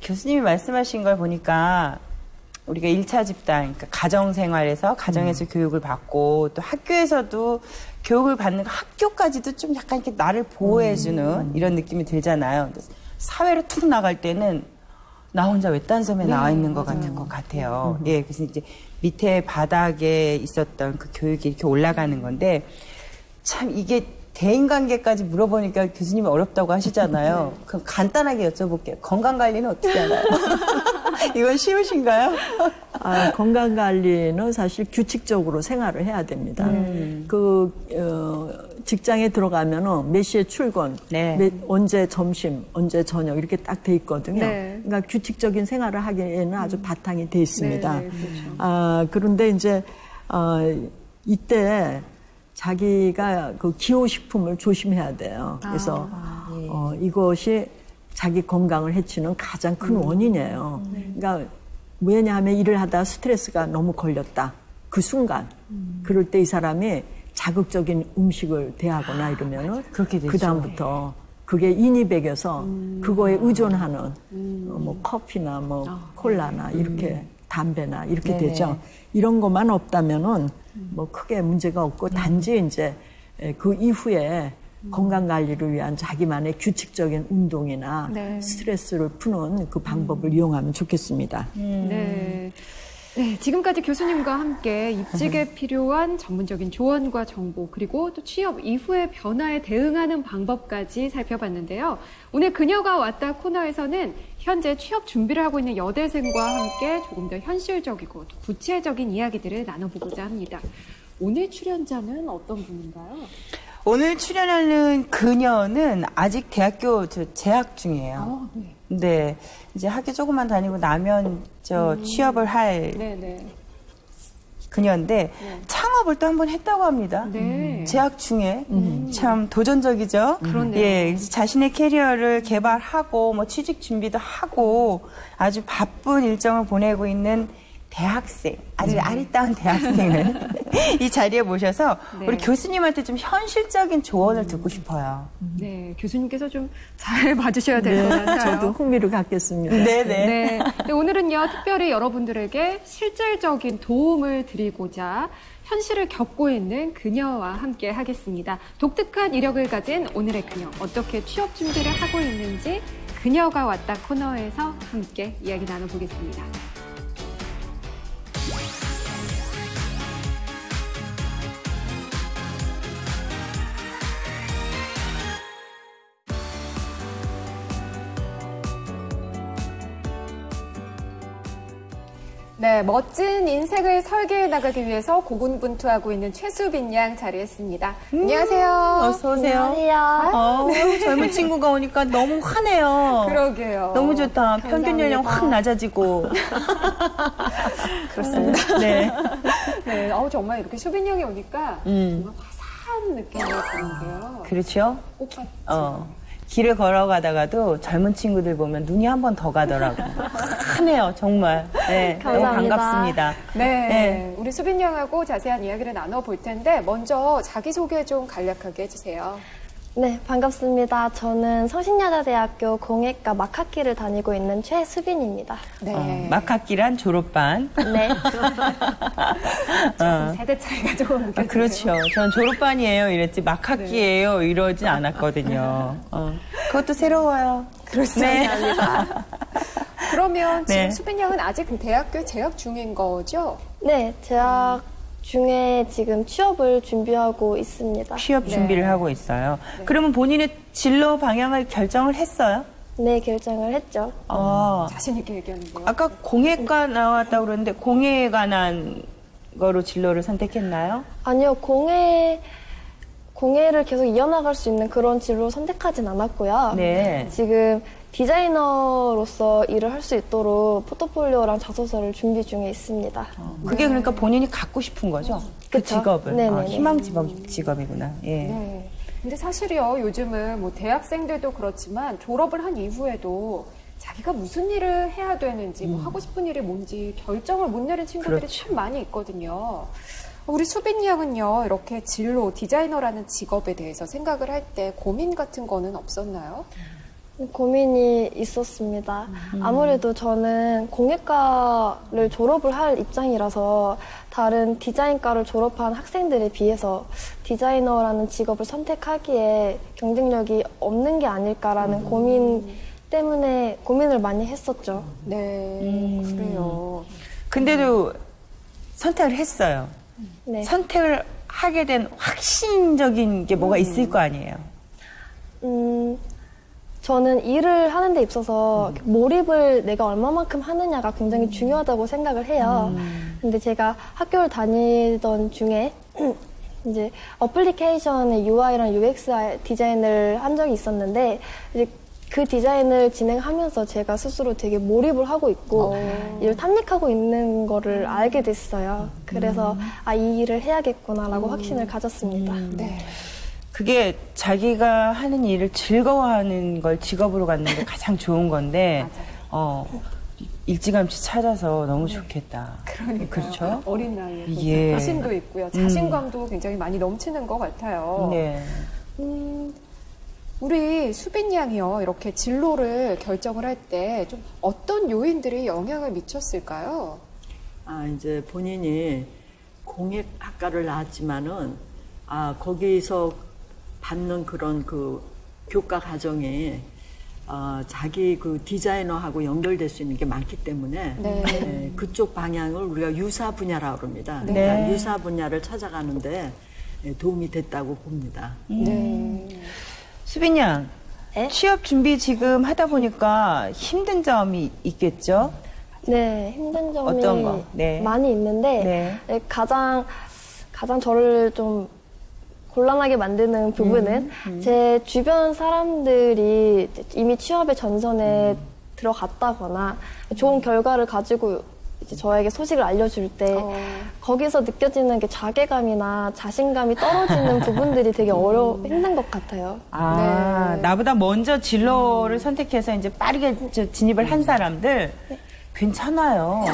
교수님이 말씀하신 걸 보니까 우리가 1차 집단, 그러니까 가정생활에서, 가정에서 교육을 받고 또 학교에서도 교육을 받는 학교까지도 좀 약간 이렇게 나를 보호해주는 이런 느낌이 들잖아요. 사회로 툭 나갈 때는 나 혼자 외딴 섬에 나와 있는 것 같은 것 같아요. 예, 그래서 이제 밑에 바닥에 있었던 그 교육이 이렇게 올라가는 건데 참 이게 대인관계까지 물어보니까 교수님이 어렵다고 하시잖아요. 그럼 간단하게 여쭤볼게요. 건강관리는 어떻게 하나요? 이건 쉬우신가요? 건강관리는 사실 규칙적으로 생활을 해야 됩니다. 직장에 들어가면은 몇 시에 출근, 언제 점심, 언제 저녁 이렇게 딱 돼 있거든요. 그러니까 규칙적인 생활을 하기에는 아주 바탕이 돼 있습니다. 그렇죠. 그런데 이제 이때 자기가 그 기호식품을 조심해야 돼요. 그래서 이것이 자기 건강을 해치는 가장 큰 원인이에요. 그러니까 왜냐하면 일을 하다 스트레스가 너무 걸렸다. 그 순간 그럴 때 이 사람이 자극적인 음식을 대하거나 이러면은 그 다음부터 그게 인이 배겨서 그거에 의존하는 뭐 커피나 뭐 콜라나 이렇게 담배나 이렇게 되죠. 이런 것만 없다면은 뭐 크게 문제가 없고 단지 이제 그 이후에 건강 관리를 위한 자기만의 규칙적인 운동이나 스트레스를 푸는 그 방법을 이용하면 좋겠습니다. 네, 지금까지 교수님과 함께 입직에 필요한 전문적인 조언과 정보 그리고 또 취업 이후의 변화에 대응하는 방법까지 살펴봤는데요. 오늘 그녀가 왔다 코너에서는 현재 취업 준비를 하고 있는 여대생과 함께 조금 더 현실적이고 또 구체적인 이야기들을 나눠보고자 합니다. 오늘 출연자는 어떤 분인가요? 오늘 출연하는 그녀는 아직 대학교 재학 중이에요. 네, 이제 학교 조금만 다니고 나면 취업을 할 그녀인데 창업을 또 한 번 했다고 합니다. 재학 중에 참 도전적이죠. 예, 그래서 자신의 캐리어를 개발하고 뭐 취직 준비도 하고 아주 바쁜 일정을 보내고 있는 대학생, 아주 아리따운 대학생을 이 자리에 모셔서 우리 교수님한테 좀 현실적인 조언을 듣고 싶어요. 네, 교수님께서 좀 잘 봐주셔야 될 것 같아요. 저도 흥미를 갖겠습니다. 네, 오늘은요, 특별히 여러분들에게 실질적인 도움을 드리고자 현실을 겪고 있는 그녀와 함께 하겠습니다. 독특한 이력을 가진 오늘의 그녀, 어떻게 취업 준비를 하고 있는지 그녀가 왔다 코너에서 함께 이야기 나눠보겠습니다. 네, 멋진 인생을 설계해 나가기 위해서 고군분투하고 있는 최수빈 양 자리했습니다. 안녕하세요. 어서 오세요. 안녕하세요. 젊은 친구가 오니까 너무 화내요. 그러게요. 너무 좋다. 평균 연령 확 낮아지고. 그렇습니다. 네. 네, 정말 이렇게 수빈 양이 오니까 정말 화사한 느낌이 드는데요. 그렇죠? 오빠. 길을 걸어가다가도 젊은 친구들 보면 눈이 한 번 더 가더라고요. 하네요, 정말. 네, 너무 감사합니다. 반갑습니다. 네, 우리 수빈 양하고 자세한 이야기를 나눠볼 텐데 먼저 자기소개 좀 간략하게 해주세요. 네, 반갑습니다. 저는 서신여자대학교 공예과 막학기를 다니고 있는 최수빈입니다. 네. 막학기란 졸업반. 네. 세대 차이가 좀 느껴지네요. 그렇죠. 전 졸업반이에요 이랬지 막학기예요 이러진 않았거든요. 그것도 새로워요. 그렇습니다. 그러면 지금 네. 수빈 양은 아직 대학교에 재학 중인 거죠? 네, 재학 중에 지금 취업을 준비하고 있습니다. 취업 준비를 하고 있어요. 그러면 본인의 진로 방향을 결정을 했어요? 네, 결정을 했죠. 자신 있게 얘기하는데요. 아까 공예과 나왔다고 그러는데 공예에 관한 거로 진로를 선택했나요? 아니요, 공예를 계속 이어나갈 수 있는 그런 진로 선택하진 않았고요. 네. 지금 디자이너로서 일을 할 수 있도록 포트폴리오랑 자소서를 준비 중에 있습니다. 그게 그러니까 본인이 갖고 싶은 거죠? 그 그쵸? 직업을. 네네네. 희망 직업이구나. 예. 네. 근데 사실요, 요즘은 뭐 대학생들도 그렇지만 졸업을 한 이후에도 자기가 무슨 일을 해야 되는지, 뭐 하고 싶은 일이 뭔지 결정을 못 내린 친구들이 그렇죠. 참 많이 있거든요. 우리 수빈 양은요, 이렇게 진로, 디자이너라는 직업에 대해서 생각을 할 때 고민 같은 거는 없었나요? 고민이 있었습니다. 아무래도 저는 공예과를 졸업을 할 입장이라서 다른 디자인과를 졸업한 학생들에 비해서 디자이너라는 직업을 선택하기에 경쟁력이 없는 게 아닐까라는 고민 때문에 고민을 많이 했었죠. 네, 그래요. 근데도 선택을 했어요. 네. 선택을 하게 된 확신적인 게 뭐가 있을 거 아니에요? 저는 일을 하는 데 있어서 몰입을 내가 얼마만큼 하느냐가 굉장히 중요하다고 생각을 해요. 근데 제가 학교를 다니던 중에 이제 어플리케이션의 UI랑 UX 디자인을 한 적이 있었는데 이제 그 디자인을 진행하면서 제가 스스로 되게 몰입을 하고 있고 이를 탐닉하고 있는 거를 알게 됐어요. 그래서 이 일을 해야겠구나라고 확신을 가졌습니다. 네. 그게 자기가 하는 일을 즐거워하는 걸 직업으로 갖는 게 가장 좋은 건데, 일찌감치 찾아서 너무 좋겠다. 그러니까 그렇죠? 어린 나이에 예. 자신도 있고요. 자신감도 굉장히 많이 넘치는 것 같아요. 네. 우리 수빈 양이요, 이렇게 진로를 결정을 할 때 좀 어떤 요인들이 영향을 미쳤을까요? 이제 본인이 공예학과를 나왔지만은, 거기서 받는 그런 그 교과 과정에, 자기 그 디자이너하고 연결될 수 있는 게 많기 때문에, 네. 그쪽 방향을 우리가 유사 분야라고 합니다. 네. 그러니까 유사 분야를 찾아가는데 도움이 됐다고 봅니다. 네. 수빈 양, 네? 취업 준비 지금 하다 보니까 힘든 점이 있겠죠? 네, 힘든 점이 어떤 거? 네. 많이 있는데 가장 저를 좀 곤란하게 만드는 부분은 제 주변 사람들이 이미 취업의 전선에 들어갔다거나 좋은 결과를 가지고 이제 저에게 소식을 알려줄 때 거기서 느껴지는 게 자괴감이나 자신감이 떨어지는 부분들이 되게 힘든 것 같아요. 네. 나보다 먼저 진로를 선택해서 이제 빠르게 진입을 한 사람들 괜찮아요.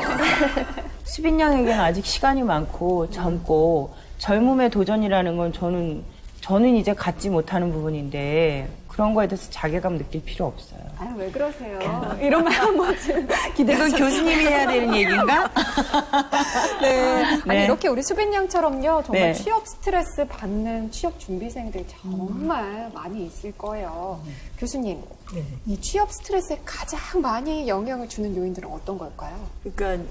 수빈 양에게는 아직 시간이 많고 젊고 젊음의 도전이라는 건 저는 이제 갖지 못하는 부분인데 그런 거에 대해서 자괴감 느낄 필요 없어요. 아유, 왜 그러세요? 이런 말 한번 이건 교수님이 해야 되는 얘기인가? 네. 아니, 네. 이렇게 우리 수빈 양처럼요, 정말 네. 취업 스트레스 받는 취업 준비생들 정말 많이 있을 거예요. 교수님, 이 취업 스트레스에 가장 많이 영향을 주는 요인들은 어떤 걸까요? 그러니까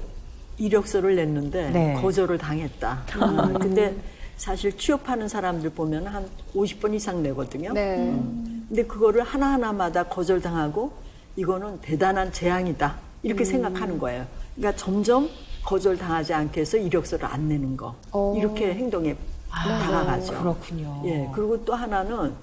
이력서를 냈는데 네. 거절을 당했다. 근데 사실 취업하는 사람들 보면 한 50번 이상 내거든요. 네. 근데 그거를 하나하나마다 거절당하고 이거는 대단한 재앙이다. 이렇게 생각하는 거예요. 그러니까 점점 거절당하지 않게 해서 이력서를 안 내는 거. 이렇게 행동에 다가가죠. 그렇군요. 예, 그리고 또 하나는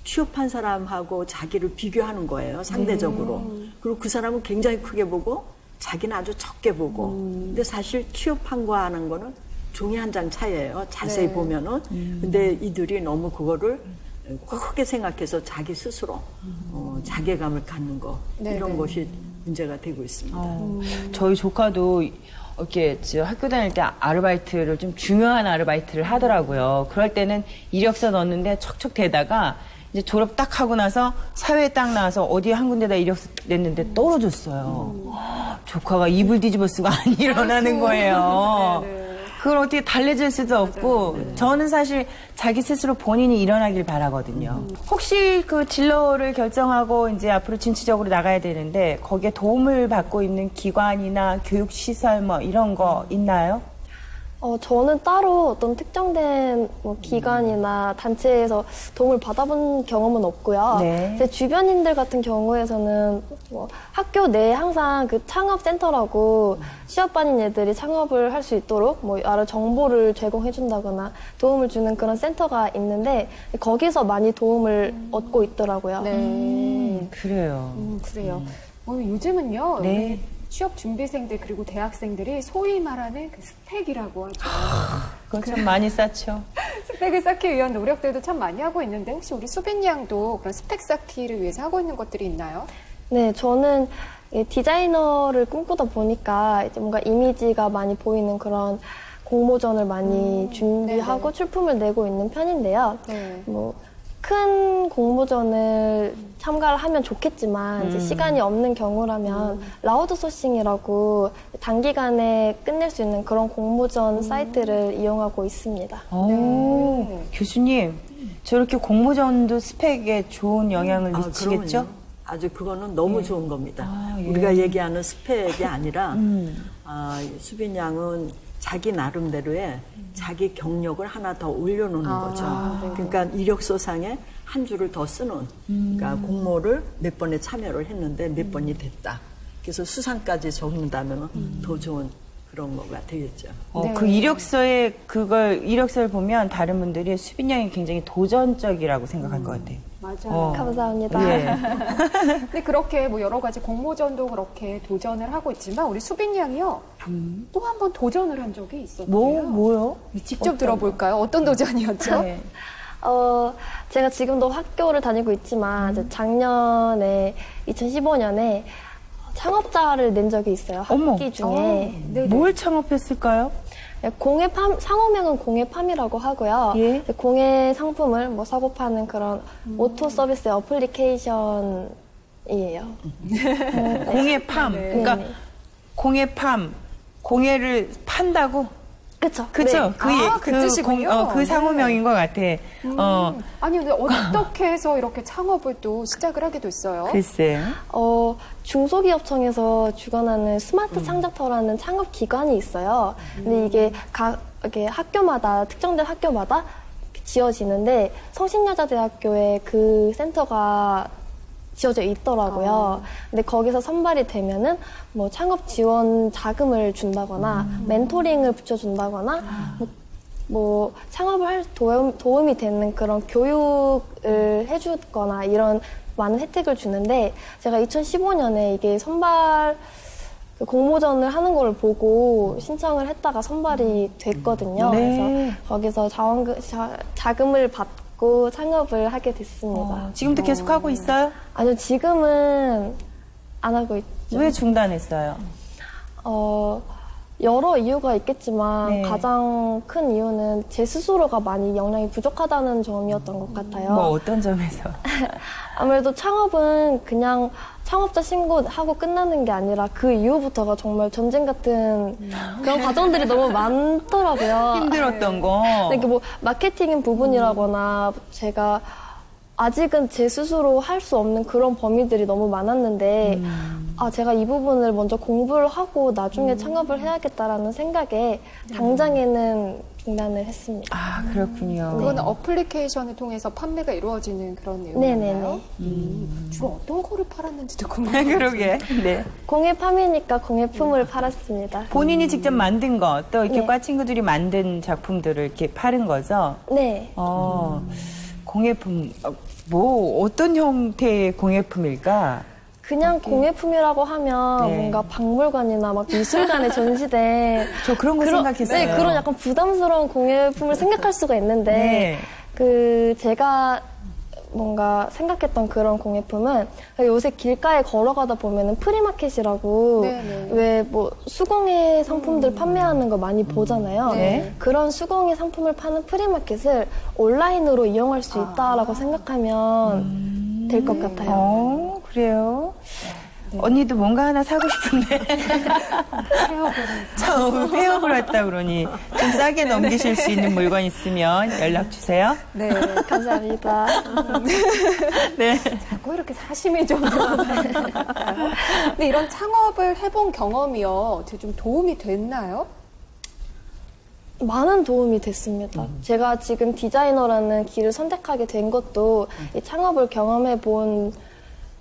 취업한 사람하고 자기를 비교하는 거예요, 상대적으로. 그리고 그 사람은 굉장히 크게 보고 자기는 아주 적게 보고. 근데 사실 취업한 거 하는 거는 종이 한 장 차이예요, 자세히 보면은. 근데 이들이 너무 그거를 크게 생각해서 자기 스스로 자괴감을 갖는 거. 이런 것이 문제가 되고 있습니다. 저희 조카도 이렇게 학교 다닐 때 아르바이트를 좀 중요한 아르바이트를 하더라고요. 그럴 때는 이력서 넣었는데 척척 대다가 이제 졸업 딱 하고 나서 사회에 딱 나와서 어디 한 군데다 이력서 냈는데 떨어졌어요. 조카가 이불 뒤집어 쓰고 안 일어나는 거예요. 그걸 어떻게 달래줄 수도 없고 저는 사실 자기 스스로 본인이 일어나길 바라거든요. 혹시 그 진로를 결정하고 이제 앞으로 진취적으로 나가야 되는데 거기에 도움을 받고 있는 기관이나 교육시설 뭐 이런 거 있나요? 저는 따로 어떤 특정된 뭐 기관이나 단체에서 도움을 받아본 경험은 없고요. 네. 제 주변인들 같은 경우에서는 뭐 학교 내에 항상 그 창업센터라고 취업반인 애들이 창업을 할 수 있도록 뭐 여러 정보를 제공해준다거나 도움을 주는 그런 센터가 있는데 거기서 많이 도움을 얻고 있더라고요. 그래요. 그래요. 요즘은요. 네. 우리 취업 준비생들 그리고 대학생들이 소위 말하는 그 스펙이라고 하죠. 그건 참 많이 쌓죠. 스펙을 쌓기 위한 노력들도 참 많이 하고 있는데 혹시 우리 수빈 양도 그런 스펙 쌓기를 위해서 하고 있는 것들이 있나요? 네, 저는 디자이너를 꿈꾸다 보니까 이제 뭔가 이미지가 많이 보이는 그런 공모전을 많이 준비하고 출품을 내고 있는 편인데요. 뭐 큰 공모전을 참가를 하면 좋겠지만 이제 시간이 없는 경우라면 라우드 소싱이라고 단기간에 끝낼 수 있는 그런 공모전 사이트를 이용하고 있습니다. 교수님, 저렇게 공모전도 스펙에 좋은 영향을 미치겠죠? 그럼요. 아주 그거는 너무 좋은 겁니다. 우리가 얘기하는 스펙이 아니라 수빈 양은 자기 나름대로의 자기 경력을 하나 더 올려놓는 거죠. 그러니까 이력서상에 한 줄을 더 쓰는, 그러니까 공모를 몇 번에 참여를 했는데 몇 번이 됐다. 그래서 수상까지 적는다면 더 좋은 그런 거가 되겠죠. 그 이력서를 보면 다른 분들이 수빈 양이 굉장히 도전적이라고 생각할 것 같아요. 맞아요. 감사합니다. 예. 근데 그렇게 뭐 여러 가지 공모전도 그렇게 도전을 하고 있지만 우리 수빈 양이요. 또 한 번 도전을 한 적이 있었대요. 뭐요? 직접 들어볼까요? 어떤 도전이었죠? 네. 제가 지금도 학교를 다니고 있지만 이제 작년에 2015년에 창업자를 낸 적이 있어요. 학기 중에. 뭘 창업했을까요? 공예팜, 상호명은 공예팜이라고 하고요. 예. 공예 상품을 뭐 사고 파는 그런 오토 서비스 어플리케이션이에요. 공예팜. 그러니까 공예팜, 공예를 판다고? 그쵸. 그쵸? 네. 그 뜻이군요. 그 상호명인 것 같아. 아니, 근데 어떻게 해서 이렇게 창업을 또 시작을 하게 됐어요? 글쎄. 중소기업청에서 주관하는 스마트 창작터라는 창업 기관이 있어요. 근데 이게 이렇게 학교마다, 특정된 학교마다 지어지는데 성신여자대학교에 그 센터가 지어져 있더라고요. 근데 거기서 선발이 되면은 뭐 창업 지원 자금을 준다거나 멘토링을 붙여준다거나 뭐 창업을 할 도움이 되는 그런 교육을 해주거나 이런 많은 혜택을 주는데 제가 2015년에 이게 선발 공모전을 하는 걸 보고 신청을 했다가 선발이 됐거든요. 그래서 거기서 자금을 받고 창업을 하게 됐습니다. 지금도 계속 하고 있어요? 아니요, 지금은 안 하고 있죠. 왜 중단했어요? 여러 이유가 있겠지만 가장 큰 이유는 제 스스로가 많이 역량이 부족하다는 점이었던 것 같아요. 뭐 어떤 점에서? 아무래도 창업은 그냥 창업자 신고하고 끝나는 게 아니라 그 이후부터가 정말 전쟁 같은 그런 과정들이 너무 많더라고요. 힘들었던 거. 이게 뭐 마케팅 부분이라거나 제가 아직은 제 스스로 할 수 없는 그런 범위들이 너무 많았는데 제가 이 부분을 먼저 공부를 하고 나중에 창업을 해야겠다라는 생각에 당장에는 중단을 했습니다. 아, 그렇군요. 그거는 어플리케이션을 통해서 판매가 이루어지는 그런 내용인가요? 주로 어떤 거를 팔았는지도 궁금해요. 그러게. 네. 공예팜이니까 공예품을 팔았습니다. 본인이 직접 만든 거, 또 이렇게 네. 과 친구들이 만든 작품들을 이렇게 파는 거죠? 네. 공예품, 뭐, 어떤 형태의 공예품일까? 그냥 공예품이라고 하면 네. 뭔가 박물관이나 막 미술관에 전시된 저 그런 거 생각했어요. 네, 그런 약간 부담스러운 공예품을 생각할 수가 있는데 네. 제가 뭔가 생각했던 그런 공예품은 요새 길가에 걸어가다 보면은 프리마켓이라고 네네. 왜 뭐 수공예 상품들 판매하는 거 많이 보잖아요. 네. 그런 수공예 상품을 파는 프리마켓을 온라인으로 이용할 수 있다라고 생각하면 될 것 같아요. 그래요? 언니도 뭔가 하나 사고 싶은데. 처음 폐업을 했다 그러니 좀 싸게 넘기실 수 있는 물건 있으면 연락 주세요. 네, 감사합니다. 네. 자꾸 이렇게 사심이 좀 드러나요. 근데 이런 창업을 해본 경험이요, 좀 도움이 됐나요? 많은 도움이 됐습니다. 제가 지금 디자이너라는 길을 선택하게 된 것도 이 창업을 경험해 본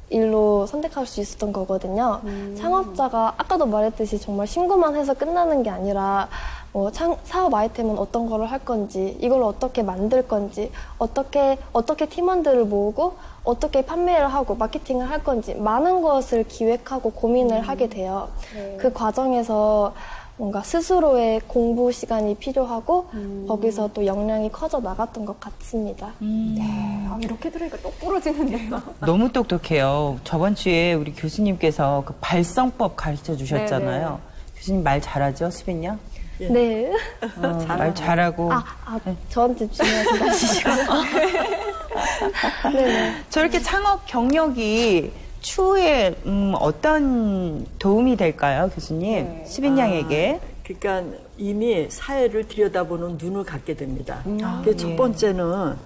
일로 선택할 수 있었던 거거든요. 창업자가 아까도 말했듯이 정말 신고만 해서 끝나는 게 아니라 사업 아이템은 어떤 거를 할 건지, 이걸 어떻게 만들 건지, 어떻게 팀원들을 모으고 어떻게 판매를 하고 마케팅을 할 건지 많은 것을 기획하고 고민을 하게 돼요. 그 과정에서 뭔가 스스로의 공부 시간이 필요하고 거기서 또 역량이 커져 나갔던 것 같습니다. 네. 이렇게 들으니까 똑 부러지는데요. 너무 똑똑해요. 저번 주에 우리 교수님께서 그 발성법 가르쳐 주셨잖아요. 네네. 교수님 말 잘하죠, 수빈 양? 네. 말 잘하고. 저한테 중요하신 말씀이시고요. 네네. 저렇게 창업 경력이 추후에 어떤 도움이 될까요, 교수님? 네. 수빈 양에게. 그러니까 이미 사회를 들여다보는 눈을 갖게 됩니다. 그게 첫 번째는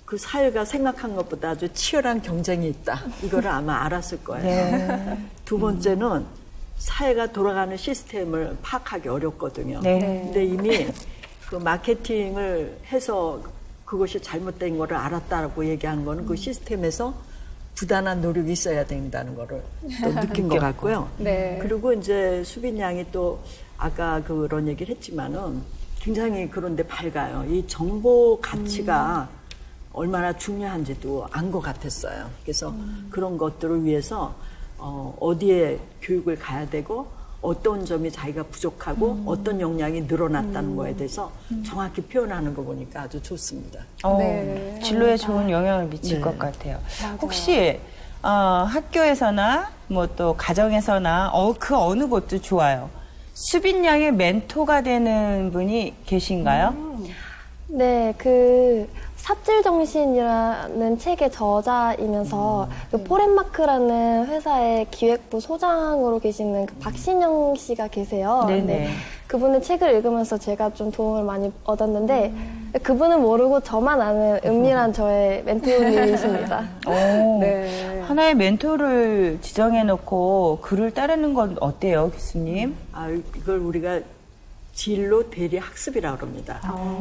그 사회가 생각한 것보다 아주 치열한 경쟁이 있다. 이거를 아마 알았을 거예요. 네. 두 번째는 사회가 돌아가는 시스템을 파악하기 어렵거든요. 네. 근데 이미 그 마케팅을 해서 그것이 잘못된 거를 알았다라고 얘기한 거는 그 시스템에서 부단한 노력이 있어야 된다는 거를 또 느낀 것 같고요. 네. 그리고 이제 수빈 양이 또 아까 그런 얘기를 했지만은 굉장히 그런데 밝아요. 이 정보 가치가 얼마나 중요한지도 안 것 같았어요. 그래서 그런 것들을 위해서 어디에 교육을 가야 되고 어떤 점이 자기가 부족하고 어떤 역량이 늘어났다는 거에 대해서 정확히 표현하는 거 보니까 아주 좋습니다. 네. 진로에 좋은 영향을 미칠 것 같아요. 혹시 학교에서나 뭐 또 가정에서나 그 어느 곳도 좋아요. 수빈 양의 멘토가 되는 분이 계신가요? 네, 삽질정신이라는 책의 저자이면서 그 포렌마크라는 회사의 기획부 소장으로 계시는 그 박신영 씨가 계세요. 네네. 네, 그분의 책을 읽으면서 제가 좀 도움을 많이 얻었는데 그분은 모르고 저만 아는 은밀한 저의 멘토님이십니다. 네. 하나의 멘토를 지정해놓고 글을 따르는 건 어때요, 교수님? 이걸 우리가 진로 대리 학습이라고 합니다.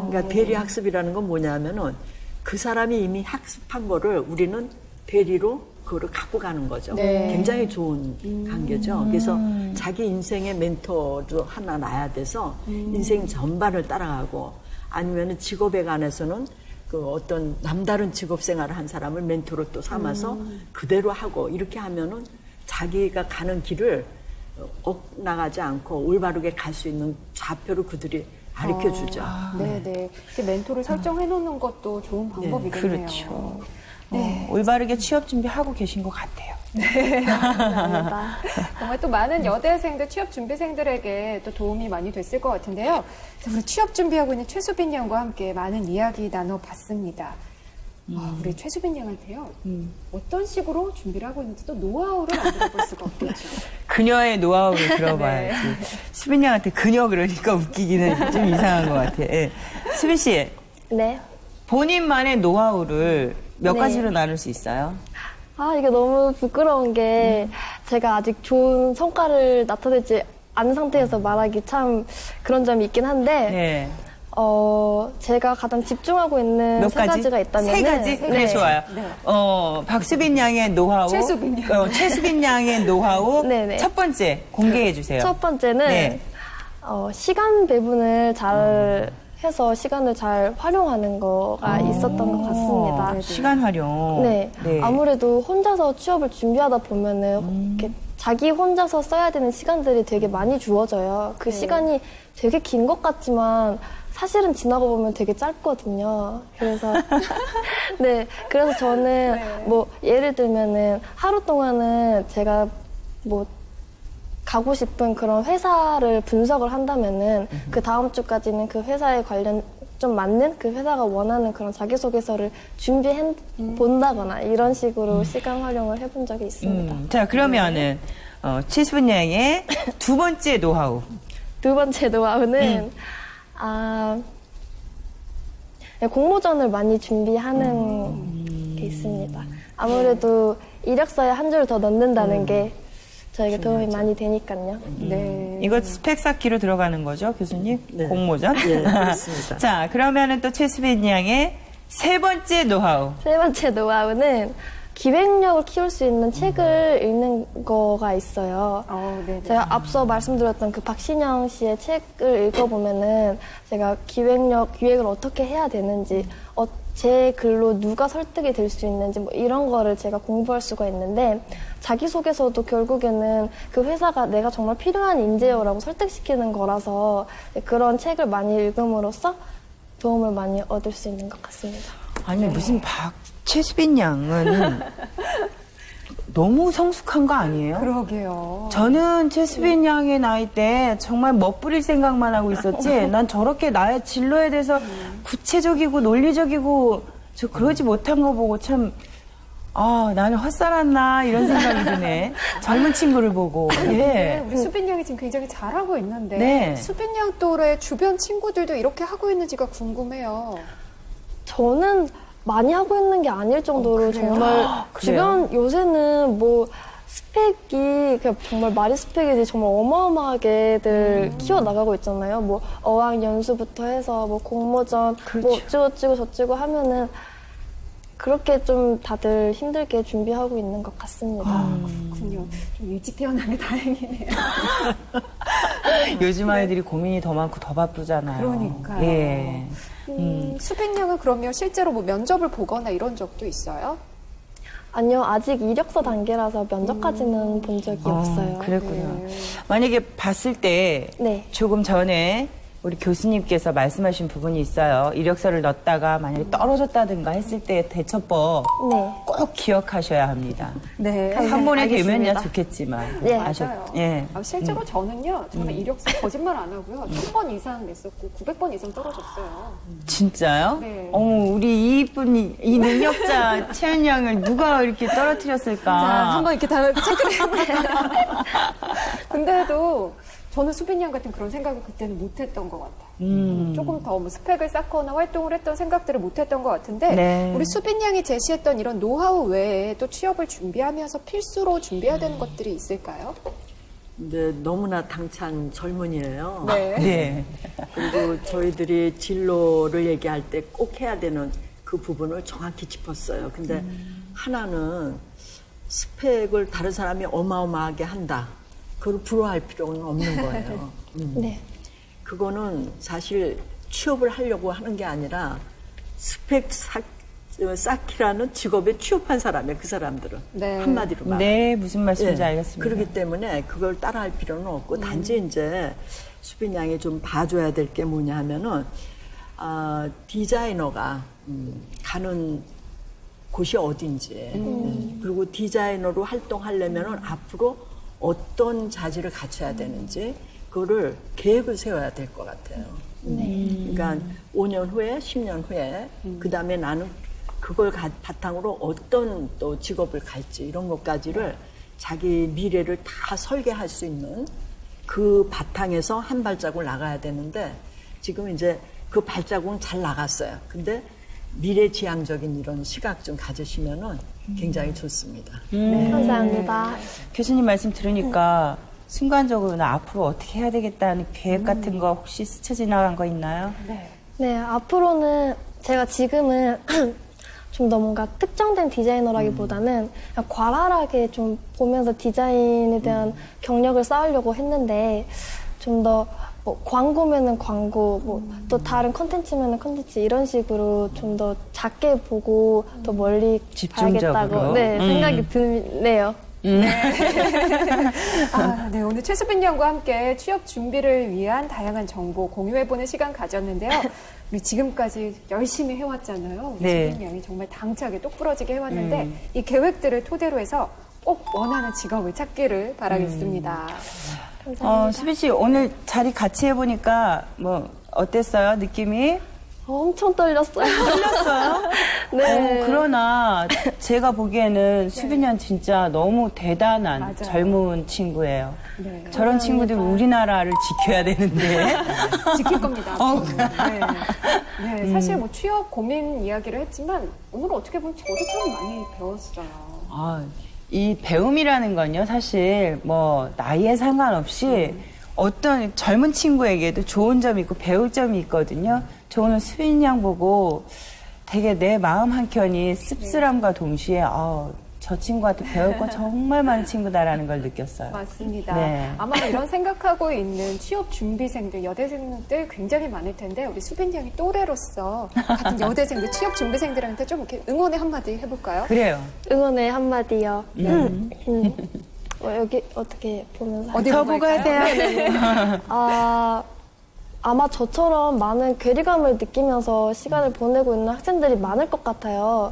그러니까 대리 학습이라는 건 뭐냐면은 그 사람이 이미 학습한 거를 우리는 대리로 그거를 갖고 가는 거죠. 네. 굉장히 좋은 관계죠. 그래서 자기 인생의 멘토도 하나 놔야 돼서 인생 전반을 따라가고 아니면은 직업에 관해서는 그 어떤 남다른 직업 생활을 한 사람을 멘토로 또 삼아서 그대로 하고 이렇게 하면은 자기가 가는 길을 엇나가지 않고 올바르게 갈 수 있는 좌표를 그들이 가르쳐 주죠. 네네. 이렇게 멘토를 설정해 놓는 것도 좋은 방법이겠네요. 그렇죠. 네. 올바르게 취업 준비하고 계신 것 같아요. 감사합니다. 정말 또 많은 여대생들, 취업 준비생들에게 또 도움이 많이 됐을 것 같은데요. 자, 우리 취업 준비하고 있는 최수빈 양과 함께 많은 이야기 나눠봤습니다. 우리 최수빈 양한테요. 어떤 식으로 준비를 하고 있는지 또 노하우를 안 들어볼 수가 없겠죠. 그녀의 노하우를 들어봐야지. 수빈 양한테 그녀 그러니까 웃기기는 좀 이상한 것 같아. 예. 수빈 씨, 네. 본인만의 노하우를 몇 네. 가지로 나눌 수 있어요? 이게 너무 부끄러운 게 제가 아직 좋은 성과를 나타내지 않은 상태에서 말하기 참 그런 점이 있긴 한데 네. 제가 가장 집중하고 있는 몇 세 가지? 가지가 있다면 세 가지? 그래, 좋아요. 박수빈 양의 노하우. 최수빈 양의 노하우. 네네. 첫 번째, 공개해 주세요. 첫 번째는 네. 시간 배분을 잘 해서 시간을 잘 활용하는 거가 있었던 것 같습니다. 시간 활용. 네. 아무래도 혼자서 취업을 준비하다 보면은 이렇게 자기 혼자서 써야 되는 시간들이 되게 많이 주어져요. 그 시간이 되게 긴 것 같지만 사실은 지나고 보면 되게 짧거든요. 그래서 네, 그래서 저는 뭐 예를 들면은 하루 동안은 제가 뭐 가고 싶은 그런 회사를 분석을 한다면은 그 다음 주까지는 그 회사에 관련 좀 맞는 그 회사가 원하는 그런 자기소개서를 준비해 본다거나 이런 식으로 시간 활용을 해본 적이 있습니다. 자, 그러면은 최수빈 양의 두 번째 노하우. 두 번째 노하우는 공모전을 많이 준비하는 게 있습니다. 아무래도 이력서에 한 줄 더 넣는다는 게 저에게 도움이 많이 되니까요. 네. 이거 스펙 쌓기로 들어가는 거죠, 교수님? 네. 공모전? 네, 그렇습니다. 자, 그러면은 또 최수빈 양의 세 번째 노하우. 세 번째 노하우는 기획력을 키울 수 있는 책을 읽는 거가 있어요. 제가 앞서 말씀드렸던 그 박신영 씨의 책을 읽어보면은 제가 기획을 어떻게 해야 되는지, 제 글로 누가 설득이 될 수 있는지 뭐 이런 거를 제가 공부할 수가 있는데, 자기소개서도 결국에는 그 회사가 내가 정말 필요한 인재요라고 설득시키는 거라서 그런 책을 많이 읽음으로써 도움을 많이 얻을 수 있는 것 같습니다. 아니, 무슨 최수빈 양은 너무 성숙한 거 아니에요? 그러게요. 저는 최수빈 양의 나이 때 정말 멋부릴 생각만 하고 있었지, 난 저렇게 나의 진로에 대해서 구체적이고 논리적이고 저 그러지 못한 거 보고 참, 나는 헛살았나 이런 생각이 드네. 젊은 친구를 보고. 예. 우리 수빈 양이 지금 굉장히 잘하고 있는데 네. 수빈 양 또래 주변 친구들도 이렇게 하고 있는지가 궁금해요. 저는 많이 하고 있는 게 아닐 정도로 정말 주변 요새는 뭐 스펙이 그냥 정말 말이 스펙이지 정말 어마어마하게들 키워나가고 있잖아요. 뭐 어학연수부터 해서 뭐 공모전 뭐 어찌고 저찌고 하면은 그렇게 좀 다들 힘들게 준비하고 있는 것 같습니다. 그렇군요. 좀 일찍 태어난 게 다행이네요. 요즘 아이들이 고민이 더 많고 더 바쁘잖아요. 그러니까요. 예. 수빈 양은 그러면 실제로 뭐 면접을 보거나 이런 적도 있어요? 아니요, 아직 이력서 단계라서 면접까지는 본 적이 없어요. 그랬군요. 만약에 봤을 때 네. 조금 전에 우리 교수님께서 말씀하신 부분이 있어요. 이력서를 넣었다가 만약에 떨어졌다든가 했을 때 대처법 꼭 기억하셔야 합니다. 네. 한 번에 알겠습니다. 되면야 좋겠지만. 네. 맞아요. 예. 실제로 저는요, 정말 이력서 거짓말 안 하고요. 1000번 이상 냈었고 900번 이상 떨어졌어요. 진짜요? 네. 우리 이분이, 이 능력자 채연 양을 누가 이렇게 떨어뜨렸을까? 자, 한번 이렇게 다 체크를 해보세요. 근데도 저는 수빈 양 같은 그런 생각을 그때는 못했던 것 같아요. 조금 더 뭐 스펙을 쌓거나 활동을 했던 생각들을 못했던 것 같은데 네. 우리 수빈 양이 제시했던 이런 노하우 외에 또 취업을 준비하면서 필수로 준비해야 되는 것들이 있을까요? 근데 너무나 당찬 젊은이에요. 네. 네. 그리고 저희들이 진로를 얘기할 때 꼭 해야 되는 그 부분을 정확히 짚었어요. 근데 하나는 스펙을 다른 사람이 어마어마하게 한다. 그걸 부러워할 필요는 없는 거예요. 네. 그거는 사실 취업을 하려고 하는 게 아니라 스펙 쌓기라는 직업에 취업한 사람이에요. 그 사람들은. 네. 한마디로 말하면. 네, 무슨 말씀인지 알겠습니다. 그렇기 때문에 그걸 따라할 필요는 없고 단지 이제 수빈 양이 좀 봐줘야 될 게 뭐냐 하면은 디자이너가 가는 곳이 어딘지 그리고 디자이너로 활동하려면은 앞으로 어떤 자질을 갖춰야 되는지 그거를 계획을 세워야 될 것 같아요. 그러니까 5년 후에 10년 후에 그다음에 나는 그걸 바탕으로 어떤 또 직업을 갈지 이런 것까지를 자기 미래를 다 설계할 수 있는 그 바탕에서 한 발자국을 나가야 되는데 지금 이제 그 발자국은 잘 나갔어요. 근데 미래지향적인 이런 시각 좀 가지시면은 굉장히 좋습니다. 감사합니다. 교수님 말씀 들으니까 순간적으로 나 앞으로 어떻게 해야 되겠다는 계획 같은 거 혹시 스쳐 지나간 거 있나요? 네. 네, 앞으로는 제가 지금은 좀 더 뭔가 특정된 디자이너라기보다는 그냥 광활하게 좀 보면서 디자인에 대한 경력을 쌓으려고 했는데 좀 더 뭐 광고면은 광고, 뭐 또 다른 컨텐츠면은 컨텐츠 이런 식으로 좀 더 작게 보고 더 멀리 집중적으로. 봐야겠다고 생각이 드네요. 네, 오늘 최수빈 양과 함께 취업 준비를 위한 다양한 정보 공유해보는 시간 가졌는데요. 우리 지금까지 열심히 해왔잖아요. 우리 네. 수빈 양이 정말 당차게 똑부러지게 해왔는데 이 계획들을 토대로 해서 꼭 원하는 직업을 찾기를 바라겠습니다. 수빈 씨 오늘 자리 같이 해보니까 뭐 어땠어요? 느낌이? 엄청 떨렸어요. 떨렸어요? 네. 그러나 제가 보기에는 수빈이 양 진짜 너무 대단한 맞아요. 젊은 친구예요. 네. 저런 친구들 우리나라를 지켜야 되는데. 지킬 겁니다. 네, 사실 뭐 취업 고민 이야기를 했지만 오늘 어떻게 보면 저도 참 많이 배웠어요. 이 배움이라는 건요, 사실 뭐 나이에 상관없이 어떤 젊은 친구에게도 좋은 점이 있고 배울 점이 있거든요. 저 오늘 수빈 양 보고 되게 내 마음 한켠이 씁쓸함과 동시에 저 친구한테 배울 건 정말 많은 친구다라는 걸 느꼈어요. 맞습니다. 네. 아마 이런 생각하고 있는 취업 준비생들, 여대생들 굉장히 많을 텐데 우리 수빈 양이 또래로서 같은 여대생들, 취업 준비생들한테 좀 이렇게 응원의 한마디 해볼까요? 그래요. 응원의 한마디요. 여기 어떻게 보면서 어디 저 보고 하세요. 아마 저처럼 많은 괴리감을 느끼면서 시간을 보내고 있는 학생들이 많을 것 같아요.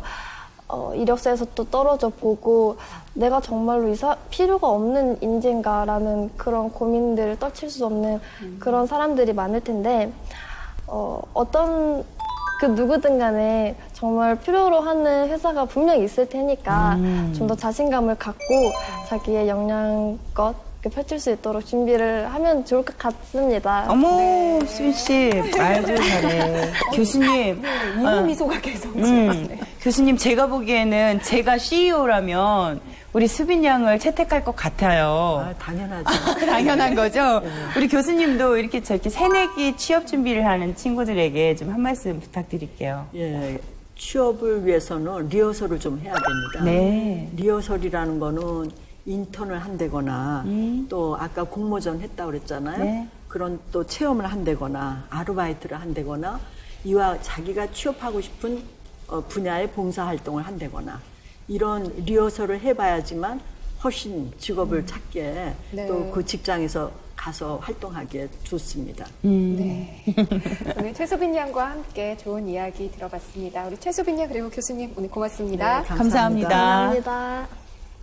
이력서에서 또 떨어져 보고 내가 정말로 필요가 없는 인재인가라는 그런 고민들을 떨칠 수 없는 그런 사람들이 많을 텐데 어떤 그 누구든 간에 정말 필요로 하는 회사가 분명히 있을 테니까 좀 더 자신감을 갖고 자기의 역량껏 펼칠 수 있도록 준비를 하면 좋을 것 같습니다. 어머, 수빈 씨 말도 잘해. 교수님. 이모 미소가 계속 교수님, 제가 보기에는 제가 CEO라면 우리 수빈 양을 채택할 것 같아요. 당연하죠. 당연한 거죠? 우리 교수님도 이렇게 저렇게 새내기 취업 준비를 하는 친구들에게 좀 한 말씀 부탁드릴게요. 예, 취업을 위해서는 리허설을 좀 해야 됩니다. 네. 리허설이라는 거는 인턴을 한다거나 또 아까 공모전 했다고 그랬잖아요. 네. 그런 또 체험을 한다거나 아르바이트를 한다거나 이와 자기가 취업하고 싶은 분야의 봉사활동을 한다거나 이런 리허설을 해봐야지만 훨씬 직업을 찾게 또 그 직장에서 가서 활동하기에 좋습니다. 네. 오늘 최수빈 양과 함께 좋은 이야기 들어봤습니다. 우리 최수빈 양 그리고 교수님 오늘 고맙습니다. 네, 감사합니다. 감사합니다.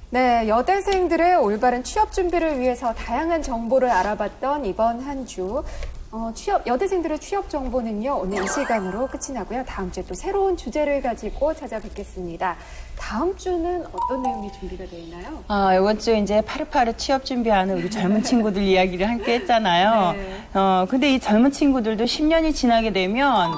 네, 여대생들의 올바른 취업 준비를 위해서 다양한 정보를 알아봤던 이번 한 주. 여대생들의 취업 정보는요, 오늘 이 시간으로 끝이 나고요. 다음 주에 또 새로운 주제를 가지고 찾아뵙겠습니다. 다음 주는 어떤 내용이 준비가 되어 있나요? 이번 주 이제 파르파르 취업 준비하는 우리 젊은 친구들 이야기를 함께 했잖아요. 네. 근데 이 젊은 친구들도 10년이 지나게 되면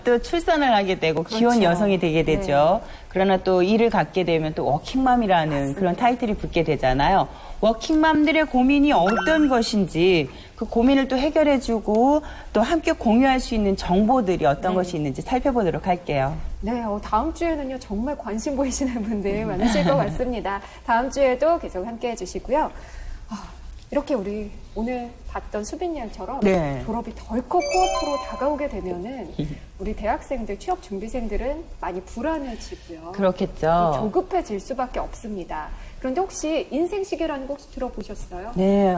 또 출산을 하게 되고 귀여운 여성이 되게 되죠. 그러나 또 일을 갖게 되면 또 워킹맘이라는 그런 타이틀이 붙게 되잖아요. 워킹맘들의 고민이 어떤 것인지 그 고민을 또 해결해주고 또 함께 공유할 수 있는 정보들이 어떤 것이 있는지 살펴보도록 할게요. 네, 다음 주에는요, 정말 관심 보이시는 분들 많으실 것 같습니다. 다음 주에도 계속 함께 해주시고요. 이렇게 우리 오늘 봤던 수빈 양처럼 네. 졸업이 덜컥 코앞으로 다가오게 되면은 우리 대학생들, 취업 준비생들은 많이 불안해지고요. 그렇겠죠. 조급해질 수밖에 없습니다. 그런데 혹시 인생 시계라는 곡 들어보셨어요? 네.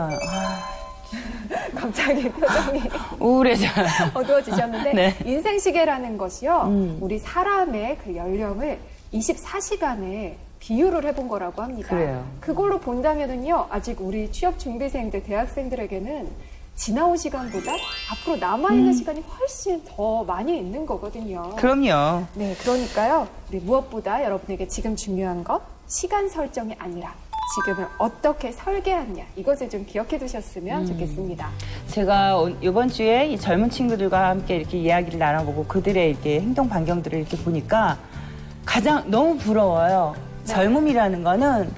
갑자기 표정이 우울해져요. 어두워지셨는데 네. 인생 시계라는 것이요. 우리 사람의 그 연령을 24시간에 비유를 해본 거라고 합니다. 그래요. 그걸로 본다면은요, 아직 우리 취업 준비생들, 대학생들에게는 지나온 시간보다 앞으로 남아있는 시간이 훨씬 더 많이 있는 거거든요. 그럼요. 네, 그러니까요, 우리 무엇보다 여러분에게 지금 중요한 것, 시간 설정이 아니라 지금을 어떻게 설계하느냐, 이것을 좀 기억해 두셨으면 좋겠습니다. 제가 이번 주에 이 젊은 친구들과 함께 이렇게 이야기를 나눠보고 그들의 이렇게 행동 반경들을 이렇게 보니까 가장 너무 부러워요. 젊음이라는 거는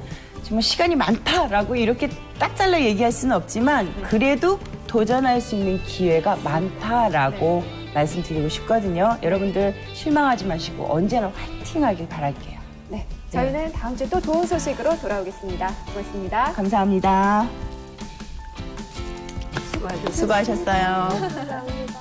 정말 시간이 많다라고 이렇게 딱 잘라 얘기할 수는 없지만 그래도 도전할 수 있는 기회가 많다라고 말씀드리고 싶거든요. 여러분들 실망하지 마시고 언제나 화이팅하길 바랄게요. 네, 저희는 다음 주 또 좋은 소식으로 돌아오겠습니다. 고맙습니다. 감사합니다. 수고하셨습니다. 수고하셨어요. 감사합니다.